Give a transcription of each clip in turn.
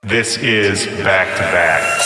This is Back to Back.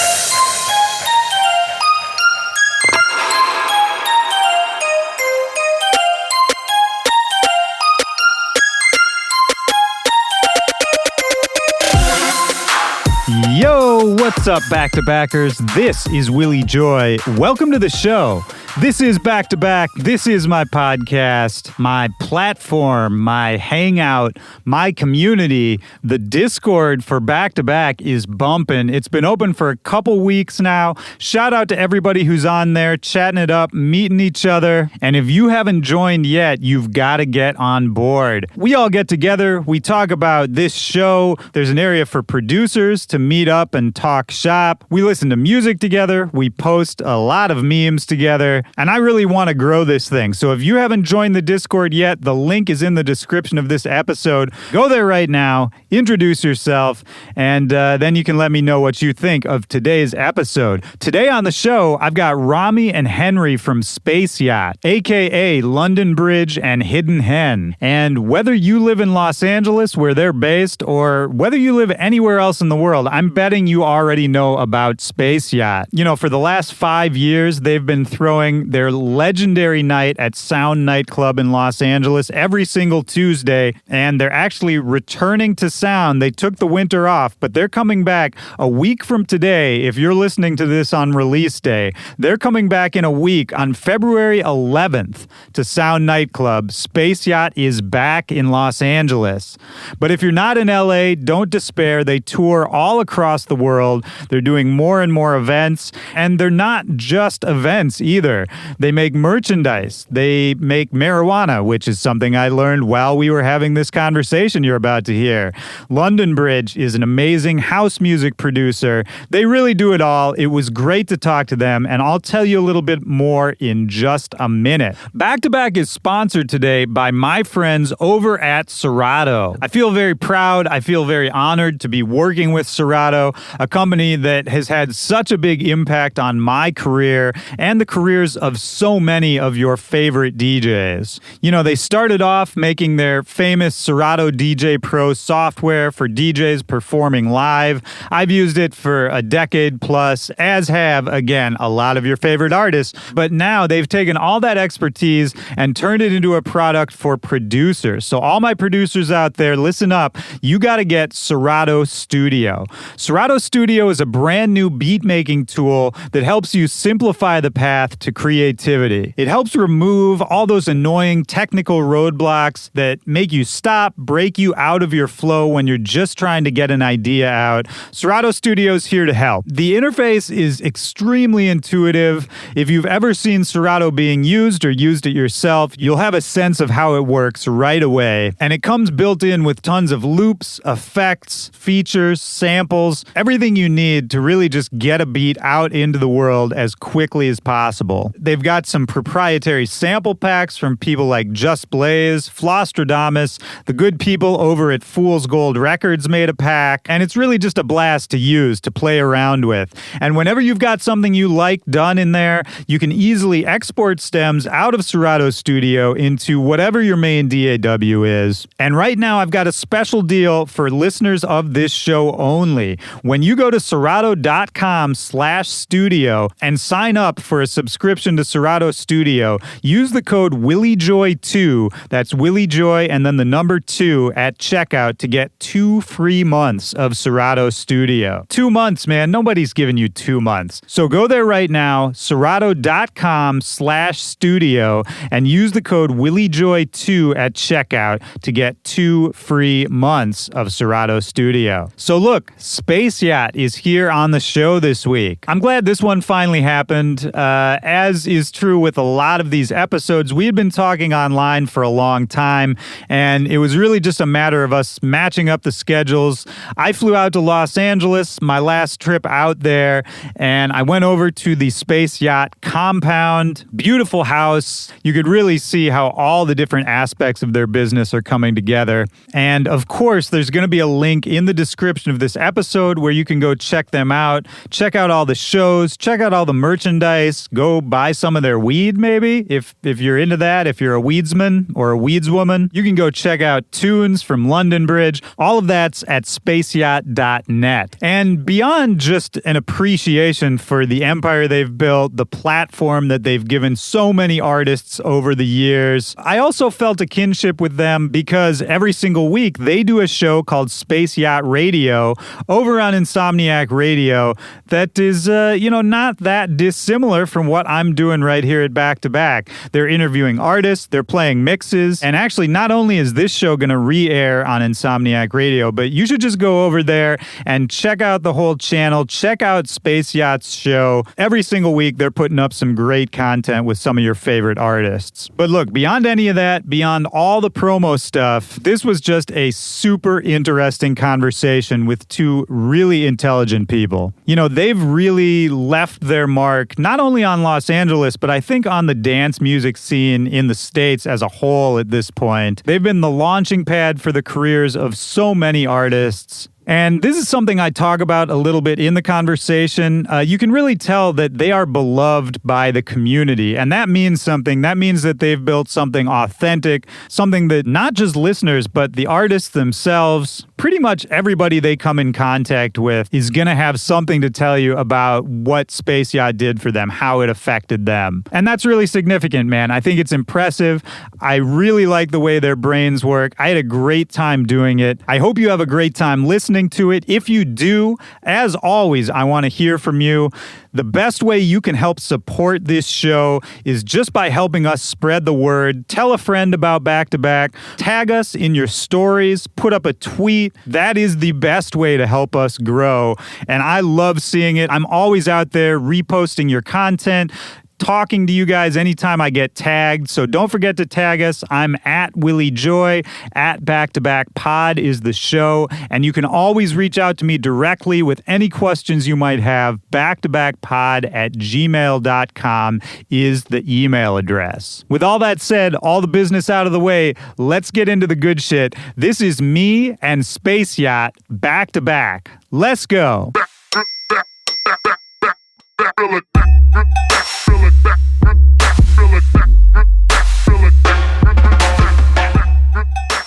Yo, what's up, back-to-backers? This is Willie Joy. Welcome to the show. This is Back to Back. This is my podcast, my platform, my hangout, my community. The Discord for Back to Back is bumping. It's been open for a couple weeks now. Shout out to everybody who's on there, chatting it up, meeting each other. And if you haven't joined yet, you've got to get on board. We all get together. We talk about this show. There's an area for producers to meet up and talk shop. We listen to music together. We post a lot of memes together. And I really want to grow this thing. So if you haven't joined the Discord yet, the link is in the description of this episode. Go there right now, introduce yourself, and then you can let me know what you think of today's episode. Today on the show, I've got Rami and Henry from Space Yacht, aka London Bridge and Hidden Hen. And whether you live in Los Angeles, where they're based, or whether you live anywhere else in the world, I'm betting you already know about Space Yacht. You know, for the last 5 years, they've been throwing their legendary night at Sound Nightclub in Los Angeles every single Tuesday, and they're actually returning to Sound. They took the winter off, but they're coming back a week from today. If you're listening to this on release day, they're coming back in a week on February 11th to Sound Nightclub. Space Yacht is back in Los Angeles. But if you're not in LA, don't despair. They tour all across the world. They're doing more and more events, and they're not just events either. They make merchandise. They make marijuana, which is something I learned while we were having this conversation you're about to hear. London Bridge is an amazing house music producer. They really do it all. It was great to talk to them, and I'll tell you a little bit more in just a minute. Back to Back is sponsored today by my friends over at Serato. I feel very proud. I feel very honored to be working with Serato, a company that has had such a big impact on my career and the careers of so many of your favorite DJs. You know, they started off making their famous Serato DJ Pro software for DJs performing live. I've used it for a decade plus, as have, again, a lot of your favorite artists. But now they've taken all that expertise and turned it into a product for producers. So all my producers out there, listen up. You got to get Serato Studio. Serato Studio is a brand new beat-making tool that helps you simplify the path to creativity. It helps remove all those annoying technical roadblocks that make you stop, break you out of your flow when you're just trying to get an idea out. Serato Studio is here to help. The interface is extremely intuitive. If you've ever seen Serato being used or used it yourself, you'll have a sense of how it works right away. And it comes built in with tons of loops, effects, features, samples, everything you need to really just get a beat out into the world as quickly as possible. They've got some proprietary sample packs from people like Just Blaze, Flosstradamus, the good people over at Fool's Gold Records made a pack, and it's really just a blast to use, to play around with. And whenever you've got something you like done in there, you can easily export stems out of Serato Studio into whatever your main DAW is. And right now I've got a special deal for listeners of this show only. When you go to serato.com/studio and sign up for a subscription to Serato Studio, use the code WillieJoy2, that's WillieJoy and then the number 2 at checkout to get 2 free months of Serato Studio. 2 months, man. Nobody's giving you 2 months. So go there right now, serato.com/studio, and use the code WillieJoy2 at checkout to get 2 free months of Serato Studio. So look, Space Yacht is here on the show this week. I'm glad this one finally happened. As is true with a lot of these episodes, we had been talking online for a long time, and it was really just a matter of us matching up the schedules. I flew out to Los Angeles, my last trip out there, and I went over to the Space Yacht compound. Beautiful house. You could really see how all the different aspects of their business are coming together. And of course, there's going to be a link in the description of this episode episode where you can go check them out, check out all the shows, check out all the merchandise, go buy some of their weed maybe, if you're into that, if you're a weedsman or a weedswoman. You can go check out tunes from London Bridge. All of that's at spaceyacht.net. And beyond just an appreciation for the empire they've built, the platform that they've given so many artists over the years, I also felt a kinship with them because every single week they do a show called Space Yacht Radio over on Insomniac Radio that is, not that dissimilar from what I'm doing right here at Back to Back. They're interviewing artists, they're playing mixes, and actually not only is this show going to re-air on Insomniac Radio, but you should just go over there and check out the whole channel, check out Space Yacht's show. Every single week they're putting up some great content with some of your favorite artists. But look, beyond any of that, beyond all the promo stuff, this was just a super interesting conversation with two really intelligent people. They've really left their mark not only on Los Angeles, but I think on the dance music scene in the States as a whole at this point. They've been the launching pad for the careers of so many artists. And this is something I talk about a little bit in the conversation. You can really tell that they are beloved by the community, and that means something. That means that they've built something authentic, something that not just listeners, but the artists themselves, pretty much everybody they come in contact with is going to have something to tell you about what Space Yacht did for them, how it affected them. And that's really significant, man. I think it's impressive. I really like the way their brains work. I had a great time doing it. I hope you have a great time listening to it. If you do, as always, I want to hear from you. The best way you can help support this show is just by helping us spread the word. Tell a friend about Back to Back. Tag us in your stories. Put up a tweet. That is the best way to help us grow. And I love seeing it. I'm always out there reposting your content, talking to you guys anytime I get tagged. So don't forget to tag us. I'm at Willie Joy, at Back to Back Pod is the show. And you can always reach out to me directly with any questions you might have. backtobackpod@gmail.com is the email address. With all that said, all the business out of the way, let's get into the good shit. This is me and Space Yacht back to back. Let's go.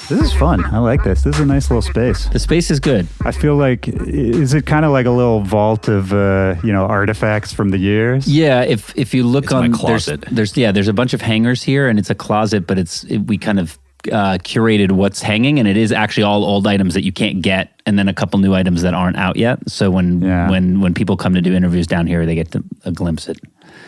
This is fun. I like this. This is a nice little space. The space is good. I feel like, is it kind of like a little vault of, artifacts from the years? Yeah, if you look it's on, my closet. There's a bunch of hangers here, and it's a closet, but we kind of curated what's hanging, and it is actually all old items that you can't get, and then a couple new items that aren't out yet. So when people come to do interviews down here, they get a glimpse at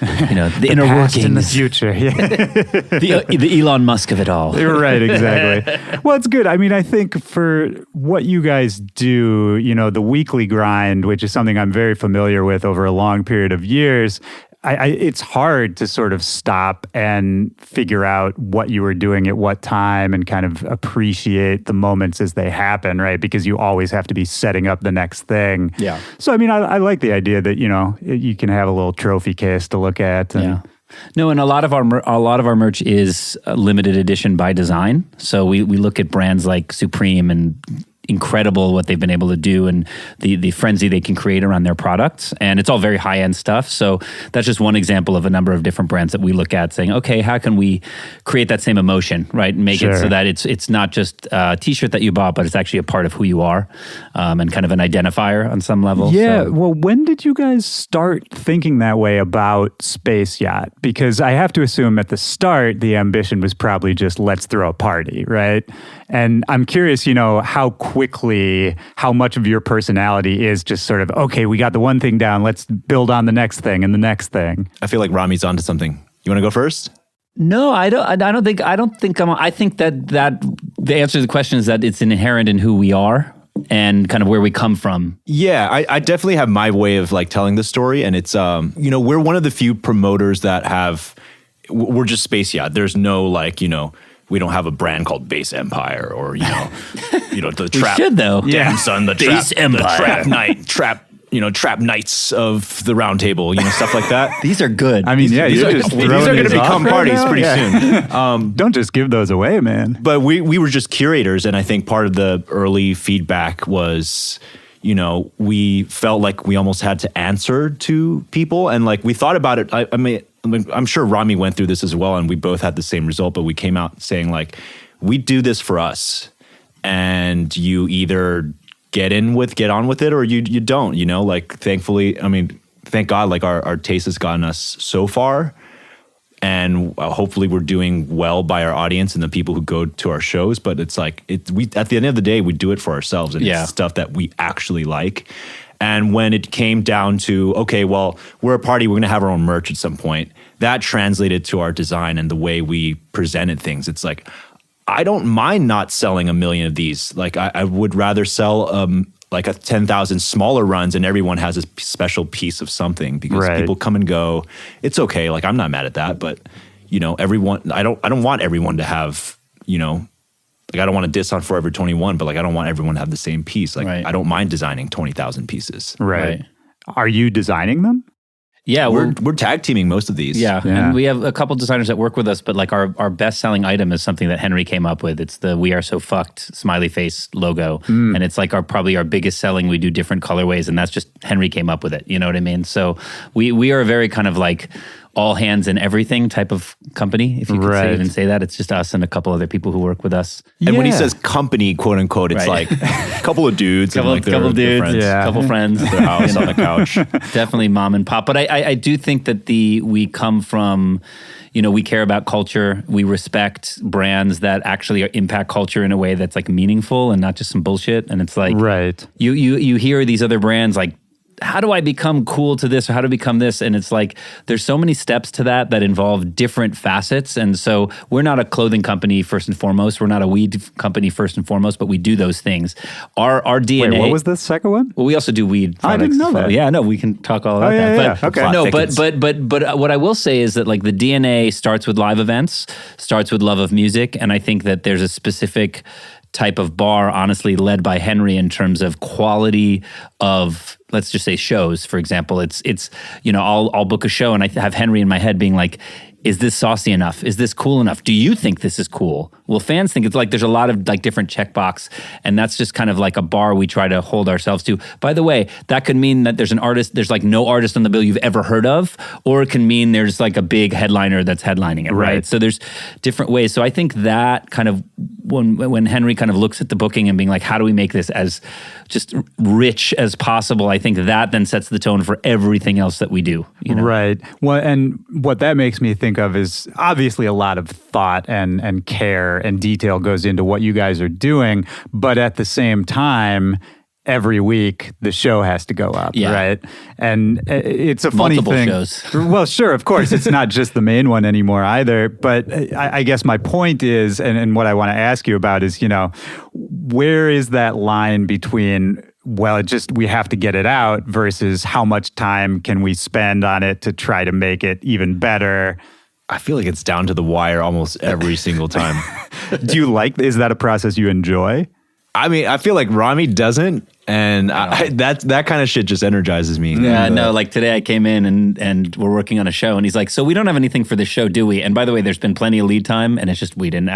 the inner past workings, in the future. Yeah. the Elon Musk of it all. You're right, exactly. Well, it's good. I mean, I think for what you guys do, the weekly grind, which is something I'm very familiar with over a long period of years, it's hard to sort of stop and figure out what you were doing at what time and kind of appreciate the moments as they happen, right? Because you always have to be setting up the next thing. Yeah. So, I mean, I like the idea that, you can have a little trophy case to look at. And, yeah. No, and a lot of our merch is limited edition by design. So we look at brands like Supreme and incredible what they've been able to do and the frenzy they can create around their products. And it's all very high-end stuff. So that's just one example of a number of different brands that we look at saying, okay, how can we create that same emotion, right? And make it so that it's not just a t-shirt that you bought, but it's actually a part of who you are and kind of an identifier on some level. Yeah. So, well, when did you guys start thinking that way about Space Yacht? Because I have to assume at the start, the ambition was probably just let's throw a party, right? And I'm curious, how quickly, how much of your personality is just sort of, okay, we got the one thing down, let's build on the next thing and the next thing. I feel like Rami's onto something. You want to go first? No, I don't think I think that the answer to the question is that it's inherent in who we are and kind of where we come from. Yeah, I definitely have my way of like telling the story, and it's we're one of the few promoters that we're just Space Yacht. There's no we don't have a brand called Base Empire or the trap. We should though. Damn son, the Base trap, Empire. the trap night, trap knights of the round table, stuff like that. These are good. I mean, these are going to become parties pretty soon. Don't just give those away, man. But we were just curators, and I think part of the early feedback was, we felt like we almost had to answer to people. And like we thought about it. I mean, I'm sure Rami went through this as well, and we both had the same result, but we came out saying like, we do this for us, and you either get on with it or you don't, like thankfully, I mean, thank God, like our taste has gotten us so far. And hopefully we're doing well by our audience and the people who go to our shows. But it's like, we at the end of the day, we do it for ourselves. And it's stuff that we actually like. And when it came down to, okay, well, we're a party, we're going to have our own merch at some point. That translated to our design and the way we presented things. It's like, I don't mind not selling 1 million of these. Like I would rather sell like a 10,000 smaller runs and everyone has a special piece of something because people come and go. It's okay. Like I'm not mad at that, but everyone, I don't want everyone to have, like I don't want to diss on Forever 21, but like I don't want everyone to have the same piece. Like I don't mind designing 20,000 pieces. Right. Are you designing them? Yeah, we're tag teaming most of these. Yeah, and we have a couple designers that work with us, but like our best selling item is something that Henry came up with. It's the "We Are So Fucked" smiley face logo, and it's like probably our biggest selling. We do different colorways, and that's just Henry came up with it. You know what I mean? So we are a very kind of like all hands and everything type of company, if you could even say that. It's just us and a couple other people who work with us. And when he says company, quote unquote, it's like a couple of dudes. Couple dudes, friends. Couple friends. At their house on the couch. Definitely mom and pop. But I do think that we come from, we care about culture. We respect brands that actually impact culture in a way that's like meaningful and not just some bullshit. And it's like, you hear these other brands like, how do I become cool to this or how to become this? And it's like, there's so many steps to that involve different facets. And so we're not a clothing company first and foremost. We're not a weed company first and foremost, but we do those things. Our DNA. Wait, what was the second one? Well, we also do weed products. I didn't know that. Yeah, no, we can talk all about that. But, okay. No, but what I will say is that like the DNA starts with live events, starts with love of music. And I think that there's a specific type of bar, honestly, led by Henry in terms of quality of, let's just say, shows. For example, it's I'll book a show and I have Henry in my head being like, is this saucy enough? Is this cool enough? Do you think this is cool? Well, fans think it's like there's a lot of like different checkbox, and that's just kind of like a bar we try to hold ourselves to. By the way, that could mean that there's like no artist on the bill you've ever heard of, or it can mean there's like a big headliner that's headlining it, right? So there's different ways. So I think that kind of when Henry kind of looks at the booking and being like, how do we make this as just rich as possible? I think that then sets the tone for everything else that we do. Right. Well, and what that makes me think of is obviously a lot of thought and care and detail goes into what you guys are doing, but at the same time, every week the show has to go up, right? And it's a funny Multiple thing. Shows. Well, sure, of course, it's not just the main one anymore either. But I guess my point is, and what I want to ask you about is, where is that line between, well, we have to get it out versus how much time can we spend on it to try to make it even better? I feel like it's down to the wire almost every single time. Is that a process you enjoy? I mean, I feel like Rami doesn't, and that kind of shit just energizes me. Yeah, no, like today I came in and we're working on a show, and he's like, so we don't have anything for this show, do we? And by the way, there's been plenty of lead time, and it's just we didn't.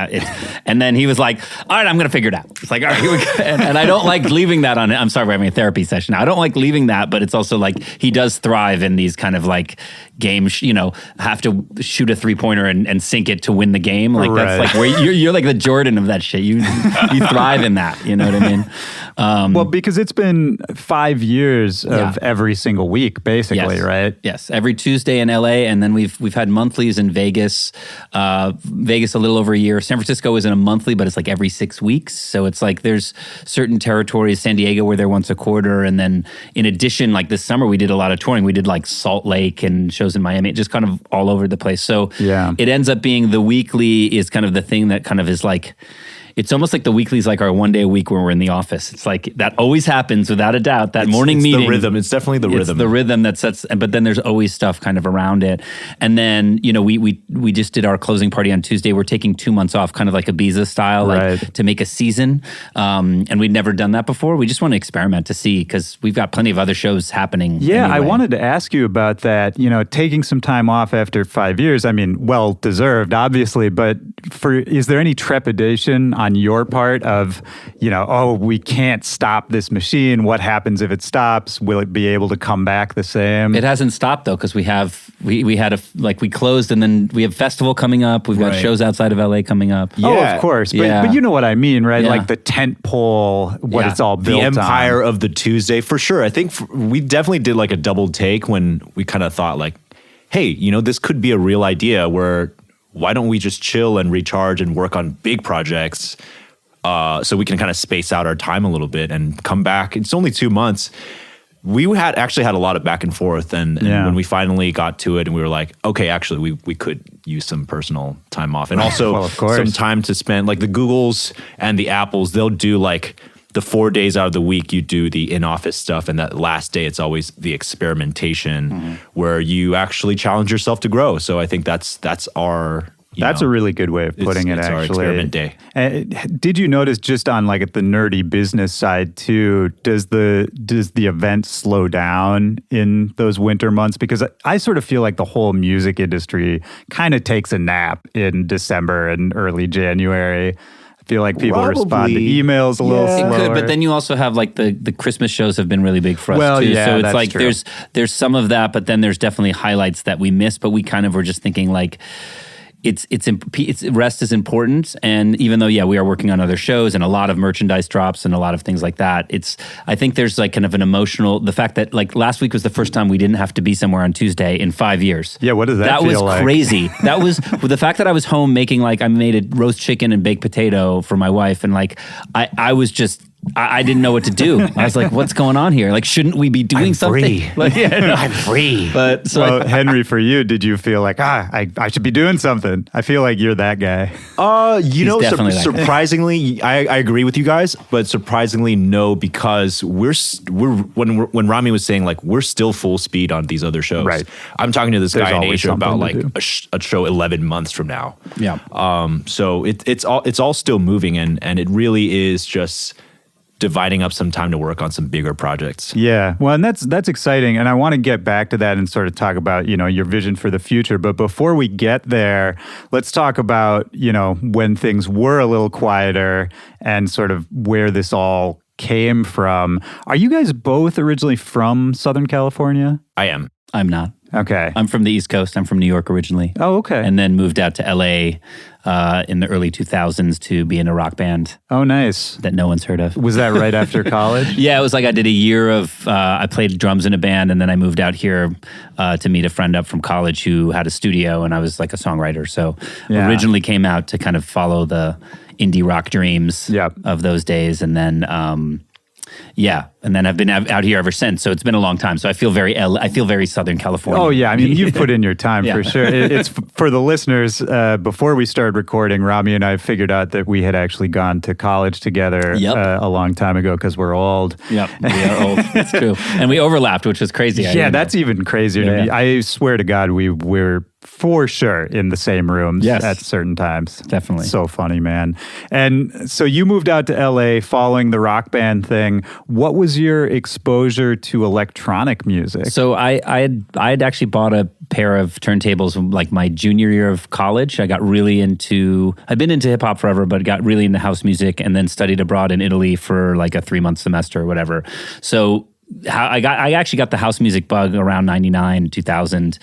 And then he was like, all right, I'm going to figure it out. It's like, all right, here we go. And I don't like leaving that on it. I'm sorry, we're having a therapy session. I don't like leaving that, but it's also like he does thrive in these kind of like games, have to shoot a 3-pointer and sink it to win the game. Like that's like where you're like the Jordan of that shit. You thrive in that. You know what I mean? Well, because it's been 5 years of every single week, basically, right? Yes, every Tuesday in LA, and then we've had monthlies in Vegas. Vegas a little over a year. San Francisco isn't a monthly, but it's like every 6 weeks. So it's like there's certain territories. San Diego, where they're once a quarter, and then in addition, like this summer, we did a lot of touring. We did like Salt Lake and shows in Miami, just kind of all over the place. So it ends up being the weekly is kind of the thing that kind of is like. It's almost like the weekly is like our 1 day a week where we're in the office. It's like that always happens without a doubt. That morning meeting. It's the rhythm. It's definitely the rhythm. It's the rhythm that sets, but then there's always stuff kind of around it. And then, we just did our closing party on Tuesday. We're taking 2 months off, kind of like Ibiza style, like to make a season. And we'd never done that before. We just want to experiment to see, because we've got plenty of other shows happening. Yeah, anyway. I wanted to ask you about that. Taking some time off after 5 years, I mean, well deserved, obviously, but is there any trepidation on your part of, oh, we can't stop this machine. What happens if it stops? Will it be able to come back the same? It hasn't stopped though, because we closed, and then we have festival coming up. We've got shows outside of LA coming up. Yeah. Oh, of course. But you know what I mean, right? Yeah. Like the tent pole, what it's all built the empire on. of the Tuesday, for sure. I think we definitely did like a double take when we kind of thought like, hey, this could be a real idea where why don't we just chill and recharge and work on big projects so we can kind of space out our time a little bit and come back. It's only 2 months. We had a lot of back and forth, and when we finally got to it, and we were like, okay, actually, we could use some personal time off, and also well, of course, some time to spend. Like the Googles and the Apples, they'll do like the 4 days out of the week you do the in-office stuff, and that last day it's always the experimentation where you actually challenge yourself to grow. So I think that's our. That's a really good way of putting it, it's actually. Our experiment day. Did you notice just on like at the nerdy business side too, does the event slow down in those winter months? Because I sort of feel like the whole music industry kind of takes a nap in December and early January. I feel like people respond to emails a little slower. It could, but then you also have like the Christmas shows have been really big for us too. Yeah, so it's that's like true. there's some of that, but then there's definitely highlights that we miss. But we kind of were just thinking like, it's rest is important, and even though we are working on other shows and a lot of merchandise drops and a lot of things like that, I think there's like kind of an emotional, the fact that like last week was the first time we didn't have to be somewhere on Tuesday in 5 years. Yeah, what does that feel like? That was crazy. That was the fact that I was home making I made a roast chicken and baked potato for my wife, and like I was just. I didn't know what to do. I was like, "What's going on here? Like, shouldn't we be doing something?" Free. Like, I'm free. But Henry, for you, did you feel like I should be doing something? I feel like you're that guy. Surprisingly, I agree with you guys, but surprisingly, no, because when Rami was saying like we're still full speed on these other shows. Right. I'm talking to this guy in always Asia about something like to a show 11 months from now. Yeah. So it's all still moving, and it really is just dividing up some time to work on some bigger projects. Yeah. Well, and that's exciting. And I want to get back to that and sort of talk about, your vision for the future. But before we get there, let's talk about, when things were a little quieter and sort of where this all came from. Are you guys both originally from Southern California? I am. I'm not. Okay. I'm from the East Coast. I'm from New York originally. Oh, okay. And then moved out to LA in the early 2000s to be in a rock band. Oh, nice. That no one's heard of. Was that right after college? Yeah, it was like I did a year of, I played drums in a band, and then I moved out here to meet a friend up from college who had a studio, and I was like a songwriter. So originally came out to kind of follow the indie rock dreams of those days, and then and then I've been out here ever since. So it's been a long time. So I feel very Southern California. Oh yeah, I mean you've put in your time for sure. It's for the listeners. Before we started recording, Rami and I figured out that we had actually gone to college together a long time ago because we're old. Yep, we are old. That's true, and we overlapped, which was crazy. That's even crazier to me. I swear to God, we're for sure in the same rooms at certain times. Definitely. So funny, man. And so you moved out to LA following the rock band thing. What was your exposure to electronic music? So I had actually bought a pair of turntables like my junior year of college. I'd been into hip hop forever, but got really into house music, and then studied abroad in Italy for like a 3-month semester or whatever. So I actually got the house music bug around 99, 2000,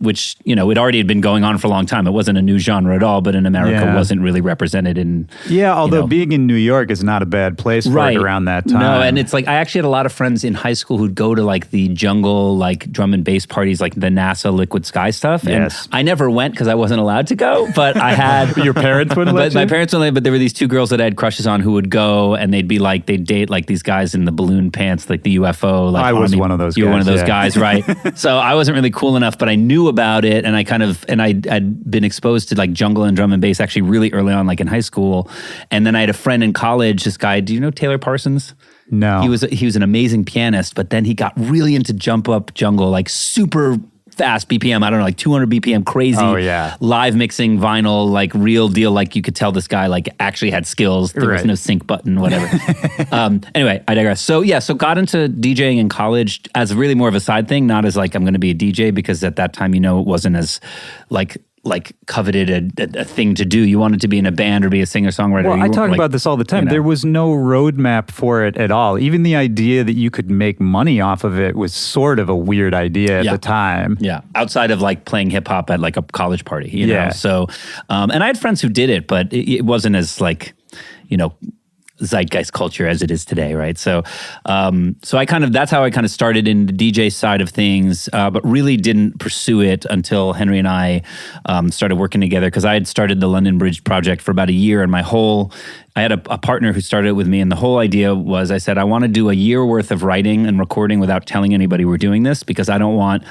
which, it already had been going on for a long time. It wasn't a new genre at all, but in America wasn't really represented in... Yeah, although being in New York is not a bad place for it around that time. No, and it's like, I actually had a lot of friends in high school who'd go to like the jungle, like drum and bass parties, like the NASA Liquid Sky stuff. Yes. And I never went because I wasn't allowed to go, but I had... Your parents wouldn't let you? My parents wouldn't let, but there were these two girls that I had crushes on who would go, and they'd date like these guys in the balloon pants, like the UFO. Like I was one of those guys. You were one of those guys, right? So I wasn't really cool enough, but I knew about it, and I'd been exposed to like jungle and drum and bass actually really early on, like in high school. And then I had a friend in college, this guy, do you know Taylor Parsons? No. He was an amazing pianist, but then he got really into jump up jungle, like super fast BPM, I don't know, like 200 BPM, crazy. Oh, yeah. Live mixing vinyl, like real deal. Like you could tell this guy like actually had skills. There was no sync button, whatever. Anyway, I digress. So got into DJing in college as really more of a side thing, not as like I'm going to be a DJ, because at that time, it wasn't as like like coveted a thing to do. You wanted to be in a band or be a singer-songwriter. Well, You I weren't, talk like, about this all the time. you know. There was no roadmap for it at all. Even the idea that you could make money off of it was sort of a weird idea at Yeah. the time. Yeah, outside of like playing hip hop at like a college party, you Yeah. know. So, and I had friends who did it, but it wasn't as like, you know, zeitgeist culture as it is today, right? So, that's how I kind of started in the DJ side of things, but really didn't pursue it until Henry and I started working together, because I had started the London Bridge project for about a year, and I had a partner who started it with me, and the whole idea was, I said, I want to do a year worth of writing and recording without telling anybody we're doing this, because I don't want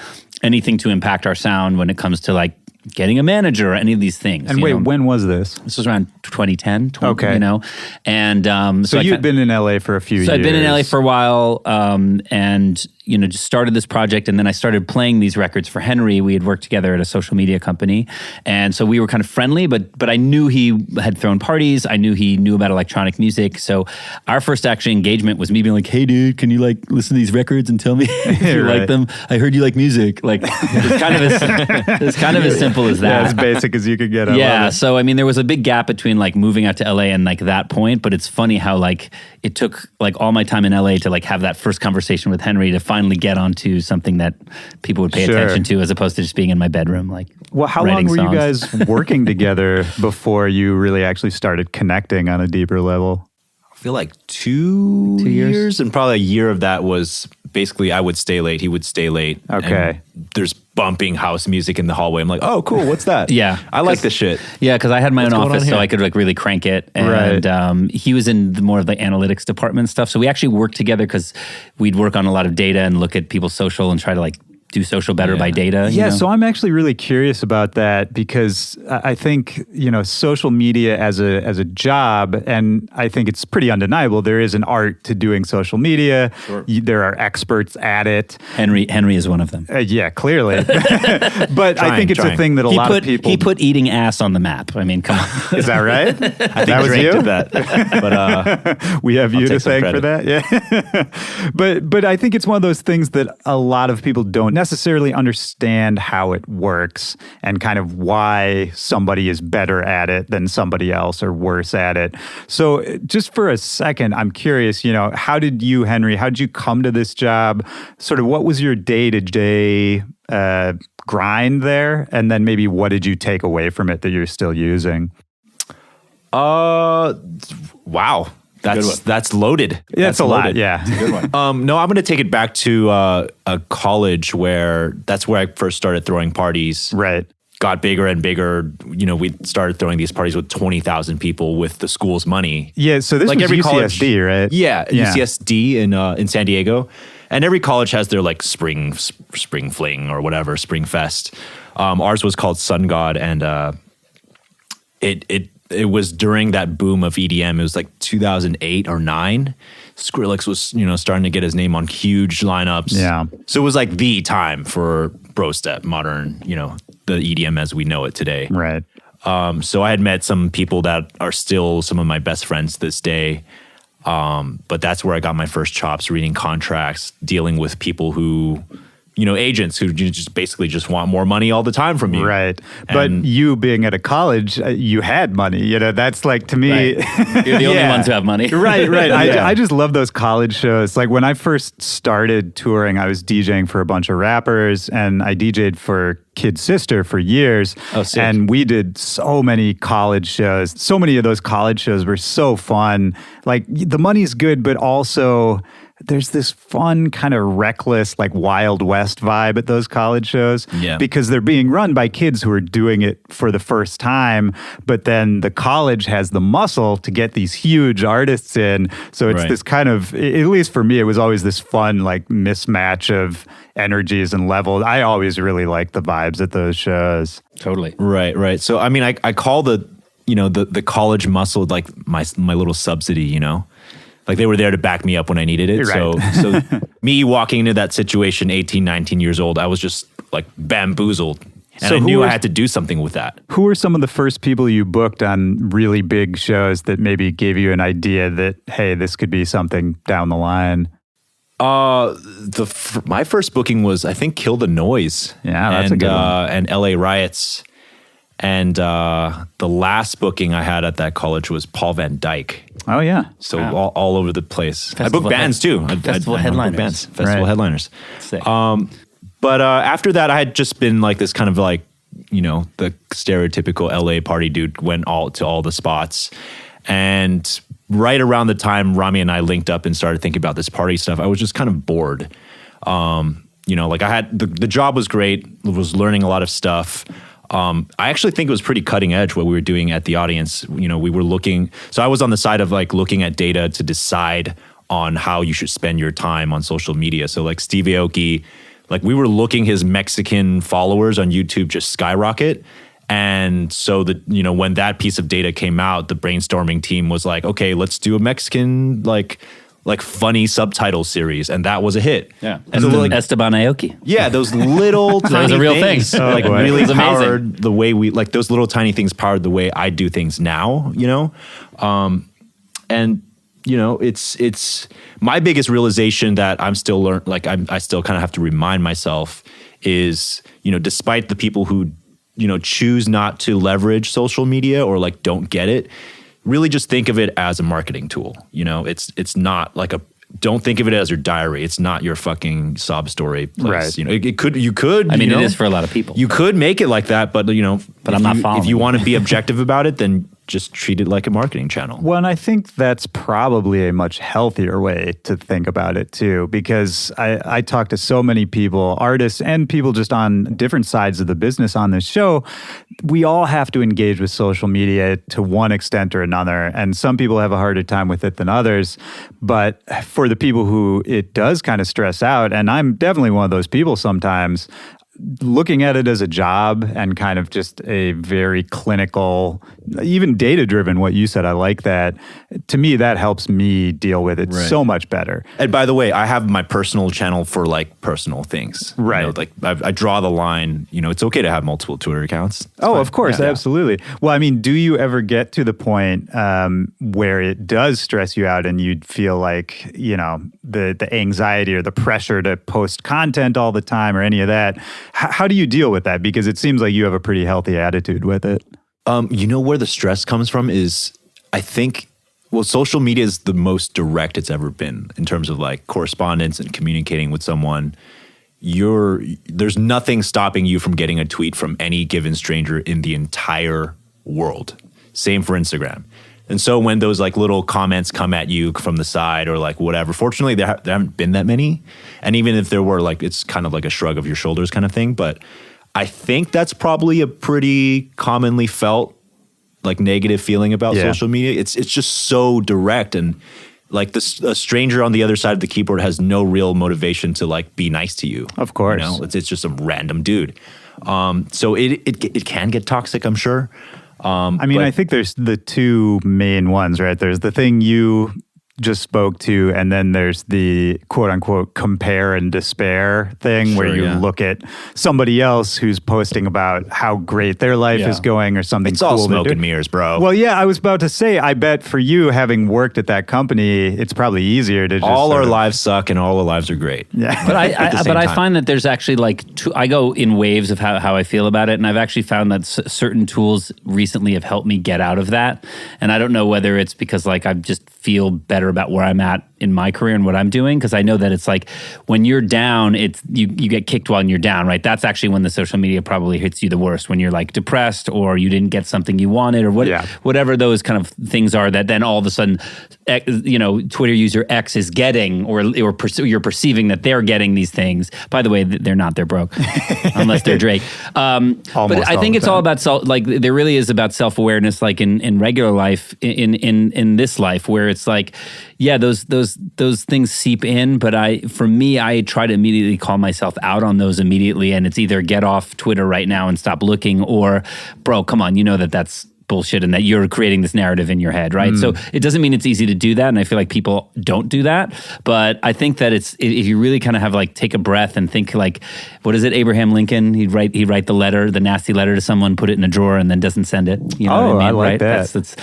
anything to impact our sound when it comes to like getting a manager or any of these things. And wait, when was this? This was around 2010, Okay. you know? And So you had been in LA for a few years. So I'd been in LA for a while, and you know, just started this project, and then I started playing these records for Henry. We had worked together at a social media company, and so we were kind of friendly. But I knew he had thrown parties. I knew he knew about electronic music. So our first actually engagement was me being like, "Hey, dude, can you like listen to these records and tell me if you Right. like them? I heard you like music." Like it's kind of as simple as that. Yeah, as basic as you could get. I Yeah, love it. so I mean, there was a big gap between like moving out to LA and like that point, but it's funny how like it took like all my time in LA to like have that first conversation with Henry to finally get onto something that people would pay Sure. attention to, as opposed to just being in my bedroom. Like, Well, how long writing were you songs. guys working together before you really actually started connecting on a deeper level? I feel like 2 years, and probably a year of that was basically I would stay late, he would stay late. Okay. And there's bumping house music in the hallway. I'm like, oh, cool, what's that? Yeah. I like this shit. Yeah, because I had my own going on office, so here? I could like really crank it. Right. And he was in the more of the analytics department stuff. So we actually worked together because we'd work on a lot of data and look at people's social and try to like do social better by data. Yeah, you know? so I'm actually really curious about that, because I think, you know, social media as a job, and I think it's pretty undeniable, there is an art to doing social media. There are experts at it. Henry is one of them. Yeah, clearly. But I think it's a trying. thing that a lot of people... He put eating ass on the map. I mean, come on. Is that right? I think That was Drake you? did that. But We have you to take some thank for credit. that. Yeah. But I think it's one of those things that a lot of people don't necessarily understand how it works, and kind of why somebody is better at it than somebody else, or worse at it. So just for a second, I'm curious, you know, how did you, Henry, how did you come to this job? Sort of what was your day-to-day grind there? And then maybe what did you take away from it that you're still using? wow. Good one. That's loaded. Yeah, it's a lot, loaded. yeah. It's a good one. No, I'm going to take it back to a college that's where I first started throwing parties. Right. Got bigger and bigger. You know, we started throwing these parties with 20,000 people with the school's money. Yeah, so this Like was every college- UCSD, right? Yeah, UCSD in San Diego, and every college has their like spring fling or whatever, spring fest. Ours was called Sun God, and it was during that boom of EDM. It was like 2008 or 9. Skrillex was, you know, starting to get his name on huge lineups. Yeah. So it was like the time for bro step, modern, you know, the EDM as we know it today. Right. So I had met some people that are still some of my best friends to this day. But that's where I got my first chops, reading contracts, dealing with people who, you know, agents who just basically just want more money all the time from you. Right. But And- you being at a college, you had money. You know, that's like, to me... Right. You're the only Yeah. ones who have money. Right. Yeah. I just love those college shows. Like when I first started touring, I was DJing for a bunch of rappers, and I DJ'd for Kid Sister for years. Oh, sick. And we did so many college shows. So many of those college shows were so fun. Like the money's good, but also there's this fun kind of reckless, like Wild West vibe at those college shows. Yeah. Because they're being run by kids who are doing it for the first time, but then the college has the muscle to get these huge artists in. So it's Right. this kind of, at least for me, it was always this fun, like mismatch of energies and levels. I always really liked the vibes at those shows. Totally. Right. So, I mean, I call the college muscle like my little subsidy, you know? Like they were there to back me up when I needed it. Right. So me walking into that situation, 18, 19 years old, I was just like bamboozled. And So I who knew I was- had to do something with that. Who were some of the first people you booked on really big shows that maybe gave you an idea that, hey, this could be something down the line? My first booking was, I think, Kill the Noise. Yeah, that's a good one. And LA Riots. And the last booking I had at that college was Paul Van Dyke. Oh, yeah. So all over the place. I Festival booked bands too. Festival I booked headliners. bands, festival headliners. Sick. But after that, I had just been like this kind of like, the stereotypical LA party dude, went to all the spots. And right around the time Rami and I linked up and started thinking about this party stuff, I was just kind of bored. Like I had, the job was great, was learning a lot of stuff. I actually think it was pretty cutting edge what we were doing at the audience. We were looking, so I was on the side of like looking at data to decide on how you should spend your time on social media. So like Steve Aoki, like we were looking his Mexican followers on YouTube just skyrocket. And so when that piece of data came out, the brainstorming team was like, okay, let's do a Mexican like funny subtitle series, and that was a hit. Yeah, Esteban Aoki. Yeah, those little tiny was a real things, thing. like boy. really It was amazing. powered the way we like those little tiny things powered the way I do things now. It's my biggest realization that I'm still I still kind of have to remind myself is despite the people who choose not to leverage social media or like don't get it, really just think of it as a marketing tool. It's not like don't think of it as your diary. It's not your fucking sob story place. Right. You could. I mean, it is for a lot of people. You could make it like that, but But I'm not following. If you want to be objective about it, then just treat it like a marketing channel. Well, and I think that's probably a much healthier way to think about it too, because I talk to so many people, artists and people just on different sides of the business on this show. We all have to engage with social media to one extent or another, and some people have a harder time with it than others. But for the people who it does kind of stress out, and I'm definitely one of those people sometimes, looking at it as a job and kind of just a very clinical, even data-driven, what you said, I like that. To me, that helps me deal with it so much better. And by the way, I have my personal channel for like personal things. Right. Like I draw the line, it's okay to have multiple Twitter accounts. It's Oh, fine. of course, Yeah. absolutely. Well, I mean, do you ever get to the point where it does stress you out and you'd feel like, the anxiety or the pressure to post content all the time or any of that? How do you deal with that? Because it seems like you have a pretty healthy attitude with it. Where the stress comes from is, I think, social media is the most direct it's ever been in terms of like correspondence and communicating with someone. There's nothing stopping you from getting a tweet from any given stranger in the entire world. Same for Instagram. And so when those like little comments come at you from the side or like whatever, fortunately there haven't been that many. And even if there were, like, it's kind of like a shrug of your shoulders kind of thing. But I think that's probably a pretty commonly felt like negative feeling about social media. It's just so direct, and like a stranger on the other side of the keyboard has no real motivation to like be nice to you. Of course. It's just some random dude. So it can get toxic, I'm sure. I think there's the two main ones, right? There's the thing you just spoke to, and then there's the quote unquote compare and despair thing where you look at somebody else who's posting about how great their life is going or something It's cool. all smoke and mirrors, bro. Well, yeah, I was about to say, I bet for you, having worked at that company, it's probably easier to just all our lives suck and all our lives are great. Yeah. But I time. find that there's actually like I go in waves of how I feel about it, and I've actually found that certain tools recently have helped me get out of that. And I don't know whether it's because like I just feel better about where I'm at in my career and what I'm doing, because I know that it's like when you're down, it's you get kicked while you're down, right? That's actually when the social media probably hits you the worst, when you're like depressed or you didn't get something you wanted or whatever those kind of things are, that then all of a sudden, Twitter user X is getting or you're perceiving that they're getting these things. By the way, they're not, they're broke unless they're Drake. But I think it's all about there really is about self-awareness, like in regular life, in this life, where it's like, yeah, those things seep in, but I try to immediately call myself out on those immediately, and it's either get off Twitter right now and stop looking, or bro, come on, that's bullshit and that you're creating this narrative in your head, right? So it doesn't mean it's easy to do that, and I feel like people don't do that. But I think that if you really kind of have like take a breath and think like, what is it, Abraham Lincoln? He'd write the letter, the nasty letter to someone, put it in a drawer, and then doesn't send it. You know what I mean? I like right? that.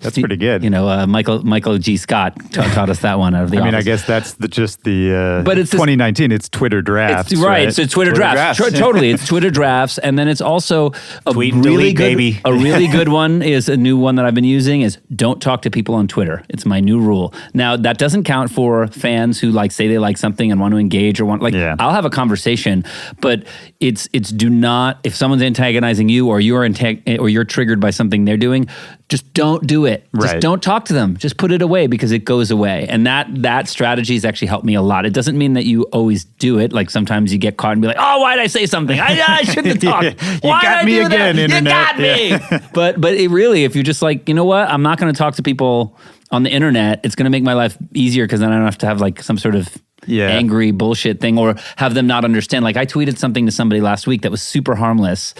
That's pretty good. You know, Michael G. Scott taught us that one out of the. I mean, Office. I guess that's just the. But it's 2019. It's Twitter drafts, right? So Twitter drafts. Totally, it's Twitter drafts, and then it's also a Tweet and really delete, good, baby. a really good one is a new one that I've been using is don't talk to people on Twitter. It's my new rule. Now that doesn't count for fans who like say they like something and want to engage or want I'll have a conversation, but it's do not, if someone's antagonizing you or you're triggered by something they're doing, just don't do it. Just Right. don't talk to them. Just put it away because it goes away. And that strategy has actually helped me a lot. It doesn't mean that you always do it. Like sometimes you get caught and be like, oh, why did I say something? I shouldn't have talked. You Why got did I me do again, that? internet. You got me. But it really, if you're just like, you know what, I'm not going to talk to people on the internet. It's going to make my life easier because then I don't have to have like some sort of angry bullshit thing or have them not understand. Like I tweeted something to somebody last week that was super harmless.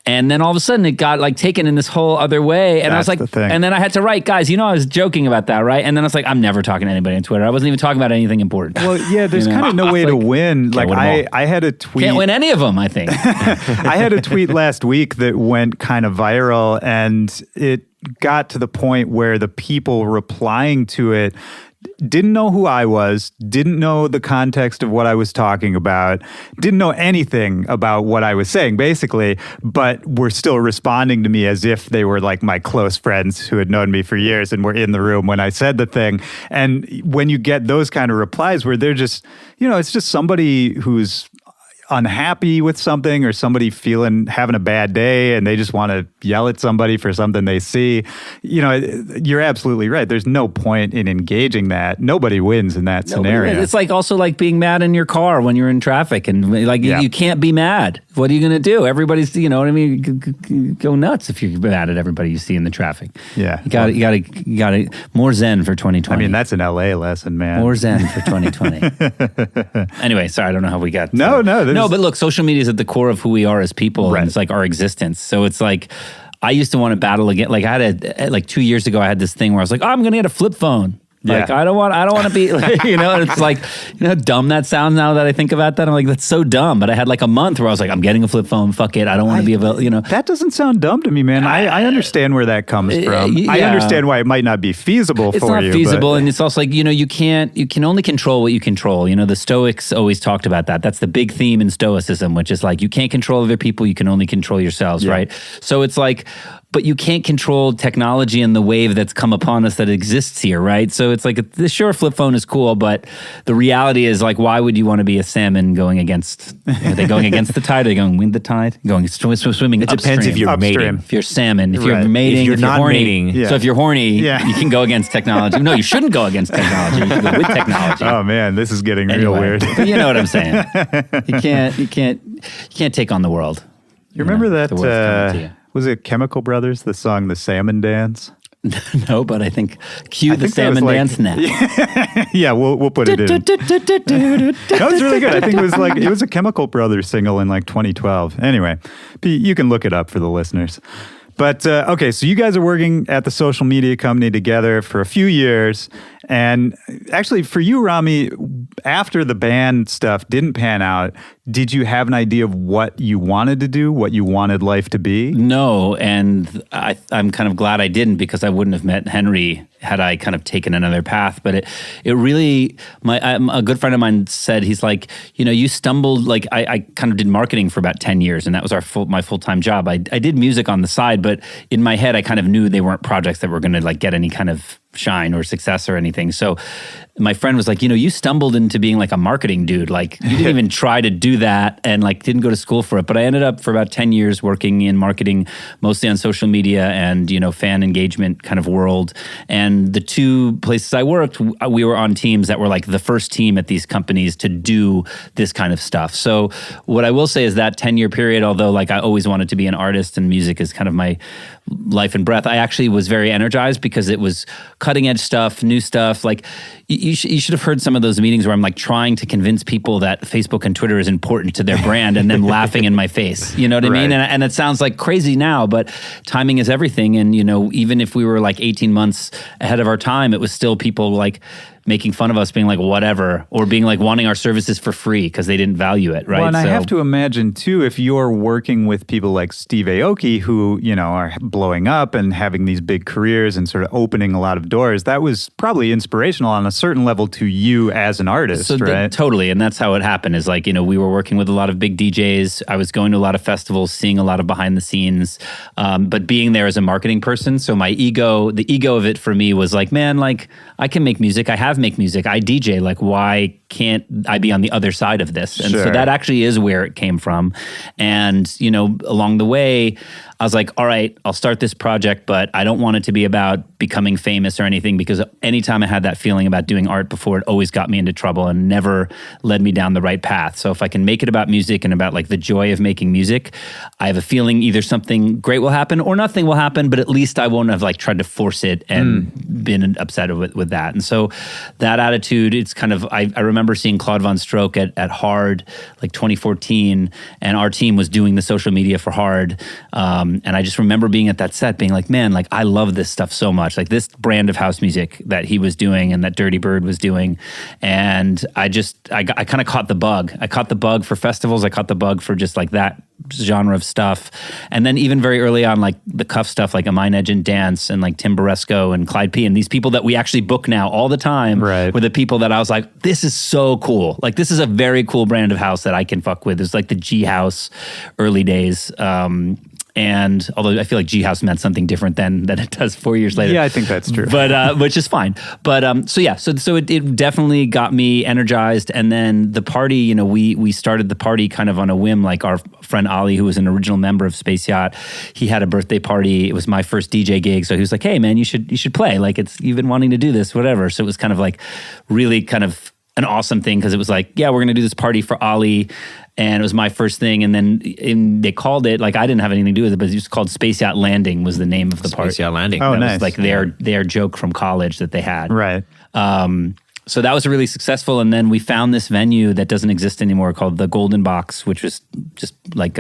And then all of a sudden it got like taken in this whole other way. And I was like, and then I had to write, guys, I was joking about that, right? And then I was like, I'm never talking to anybody on Twitter. I wasn't even talking about anything important. Well, yeah, there's kind of no way to win. Like I had a tweet. Can't win any of them, I think. I had a tweet last week that went kind of viral, and it got to the point where the people replying to it didn't know who I was, didn't know the context of what I was talking about, didn't know anything about what I was saying, basically, but were still responding to me as if they were like my close friends who had known me for years and were in the room when I said the thing. And when you get those kind of replies where they're just, it's just somebody who's unhappy with something or somebody having a bad day and they just want to yell at somebody for something they see, you're absolutely right. There's no point in engaging that. Nobody wins in that scenario. It's like also like being mad in your car when you're in traffic and like you can't be mad. What are you going to do? Everybody's, you know what I mean? Go nuts if you're mad at everybody you see in the traffic. Yeah. You got to more Zen for 2020. I mean, that's an LA lesson, man. More Zen for 2020. Anyway, sorry, I don't know how we got No, but look, social media is at the core of who we are as people, and it's like our existence. So it's like, I used to want to battle again. Like I had like 2 years ago, I had this thing where I was like, I'm going to get a flip phone. Like I don't want to be, like, and it's like, how dumb that sounds now that I think about that. I'm like, that's so dumb. But I had like a month where I was like, I'm getting a flip phone. Fuck it. I don't want to be available, That doesn't sound dumb to me, man. I understand where that comes from. Yeah. I understand why it might not be feasible it's for you. It's not feasible. And it's also like, you can only control what you control. The Stoics always talked about that. That's the big theme in Stoicism, which is like, you can't control other people. You can only control yourselves, right? So it's like, but you can't control technology and the wave that's come upon us that exists here, right? So it's like, sure, flip phone is cool, but the reality is like, why would you want to be a salmon going against, are they going against the tide? Are they going with the tide? Going swimming It upstream? depends if you're mating. If you're salmon, if you're Right. mating, If you're not horny. mating. So if you're horny, you can go against technology. No, you shouldn't go against technology. You should go with technology. Oh man, this is getting real weird. But you know what I'm saying. You can't take on the world. You remember The world's coming to that? you. Was it Chemical Brothers? The song "The Salmon Dance." No, but I think cue the think that was salmon like- dance now. Yeah, we'll put it in. That was really good. I think it was a Chemical Brothers single in like 2012. Anyway, you can look it up for the listeners. But okay, so you guys are working at the social media company together for a few years. And actually, for you, Rami, after the band stuff didn't pan out, did you have an idea of what you wanted to do, what you wanted life to be? No, and I'm kind of glad I didn't, because I wouldn't have met Henry had I kind of taken another path. But it really, a good friend of mine said, he's like, you stumbled, like I kind of did marketing for about 10 years, and that was my full-time job. I did music on the side, but in my head, I kind of knew they weren't projects that were going to like get any kind of shine or success or anything. So my friend was like, you stumbled into being like a marketing dude. Like you didn't even try to do that and like didn't go to school for it. But I ended up for about 10 years working in marketing, mostly on social media and, fan engagement kind of world. And the two places I worked, we were on teams that were like the first team at these companies to do this kind of stuff. So what I will say is that 10-year period, although like I always wanted to be an artist and music is kind of my life and breath, I actually was very energized because it was cutting edge stuff, new stuff. Like you should have heard some of those meetings where I'm like trying to convince people that Facebook and Twitter is important to their brand and them laughing in my face. You know what I mean? And it sounds like crazy now, but timing is everything. And, you know, even if we were like 18 months ahead of our time, it was still people like making fun of us, being like, whatever, or being like wanting our services for free because they didn't value it, right? Well, and I have to imagine, too, if you're working with people like Steve Aoki, who, you know, are blowing up and having these big careers and sort of opening a lot of doors, that was probably inspirational on a certain level to you as an artist, right? Totally. And that's how it happened is like, you know, we were working with a lot of big DJs. I was going to a lot of festivals, seeing a lot of behind the scenes, but being there as a marketing person. So the ego of it for me was like, man, like I can make music. I have make music. I DJ. Like, why can't I be on the other side of this? And so that actually is where it came from. And, you know, along the way, I was like, all right, I'll start this project, but I don't want it to be about becoming famous or anything, because anytime I had that feeling about doing art before, it always got me into trouble and never led me down the right path. So if I can make it about music and about like the joy of making music, I have a feeling either something great will happen or nothing will happen, but at least I won't have like tried to force it and been upset with that. And so that attitude, it's kind of, I remember seeing Claude Von Stroke at Hard, like 2014, and our team was doing the social media for Hard. And I just remember being at that set being like, man, like I love this stuff so much. Like this brand of house music that he was doing and that Dirty Bird was doing. And I kind of caught the bug. I caught the bug for festivals. I caught the bug for just like that genre of stuff. And then even very early on, like the Cuff stuff, like Amine Edge and Dance and like Tim Boresco and Clyde P. and these people that we actually book now all the time were the people that I was like, this is so cool. Like this is a very cool brand of house that I can fuck with. It's like the G House early days. And although I feel like G House meant something different than it does 4 years later. Yeah, I think that's true. But which is fine. But so it definitely got me energized. And then the party, you know, we started the party kind of on a whim. Like our friend Ali, who was an original member of Space Yacht, he had a birthday party. It was my first DJ gig, so he was like, "Hey, man, you should play. Like you've been wanting to do this, whatever." So it was kind of like really kind of an awesome thing because it was like, yeah, we're going to do this party for Ali. And it was my first thing. And then they called it, like I didn't have anything to do with it, but it was called Space Yacht Landing was the name of the party. Space Yacht Landing. Oh, that nice. was like their joke from college that they had. Right. So that was really successful. And then we found this venue that doesn't exist anymore called the Golden Box, which was just like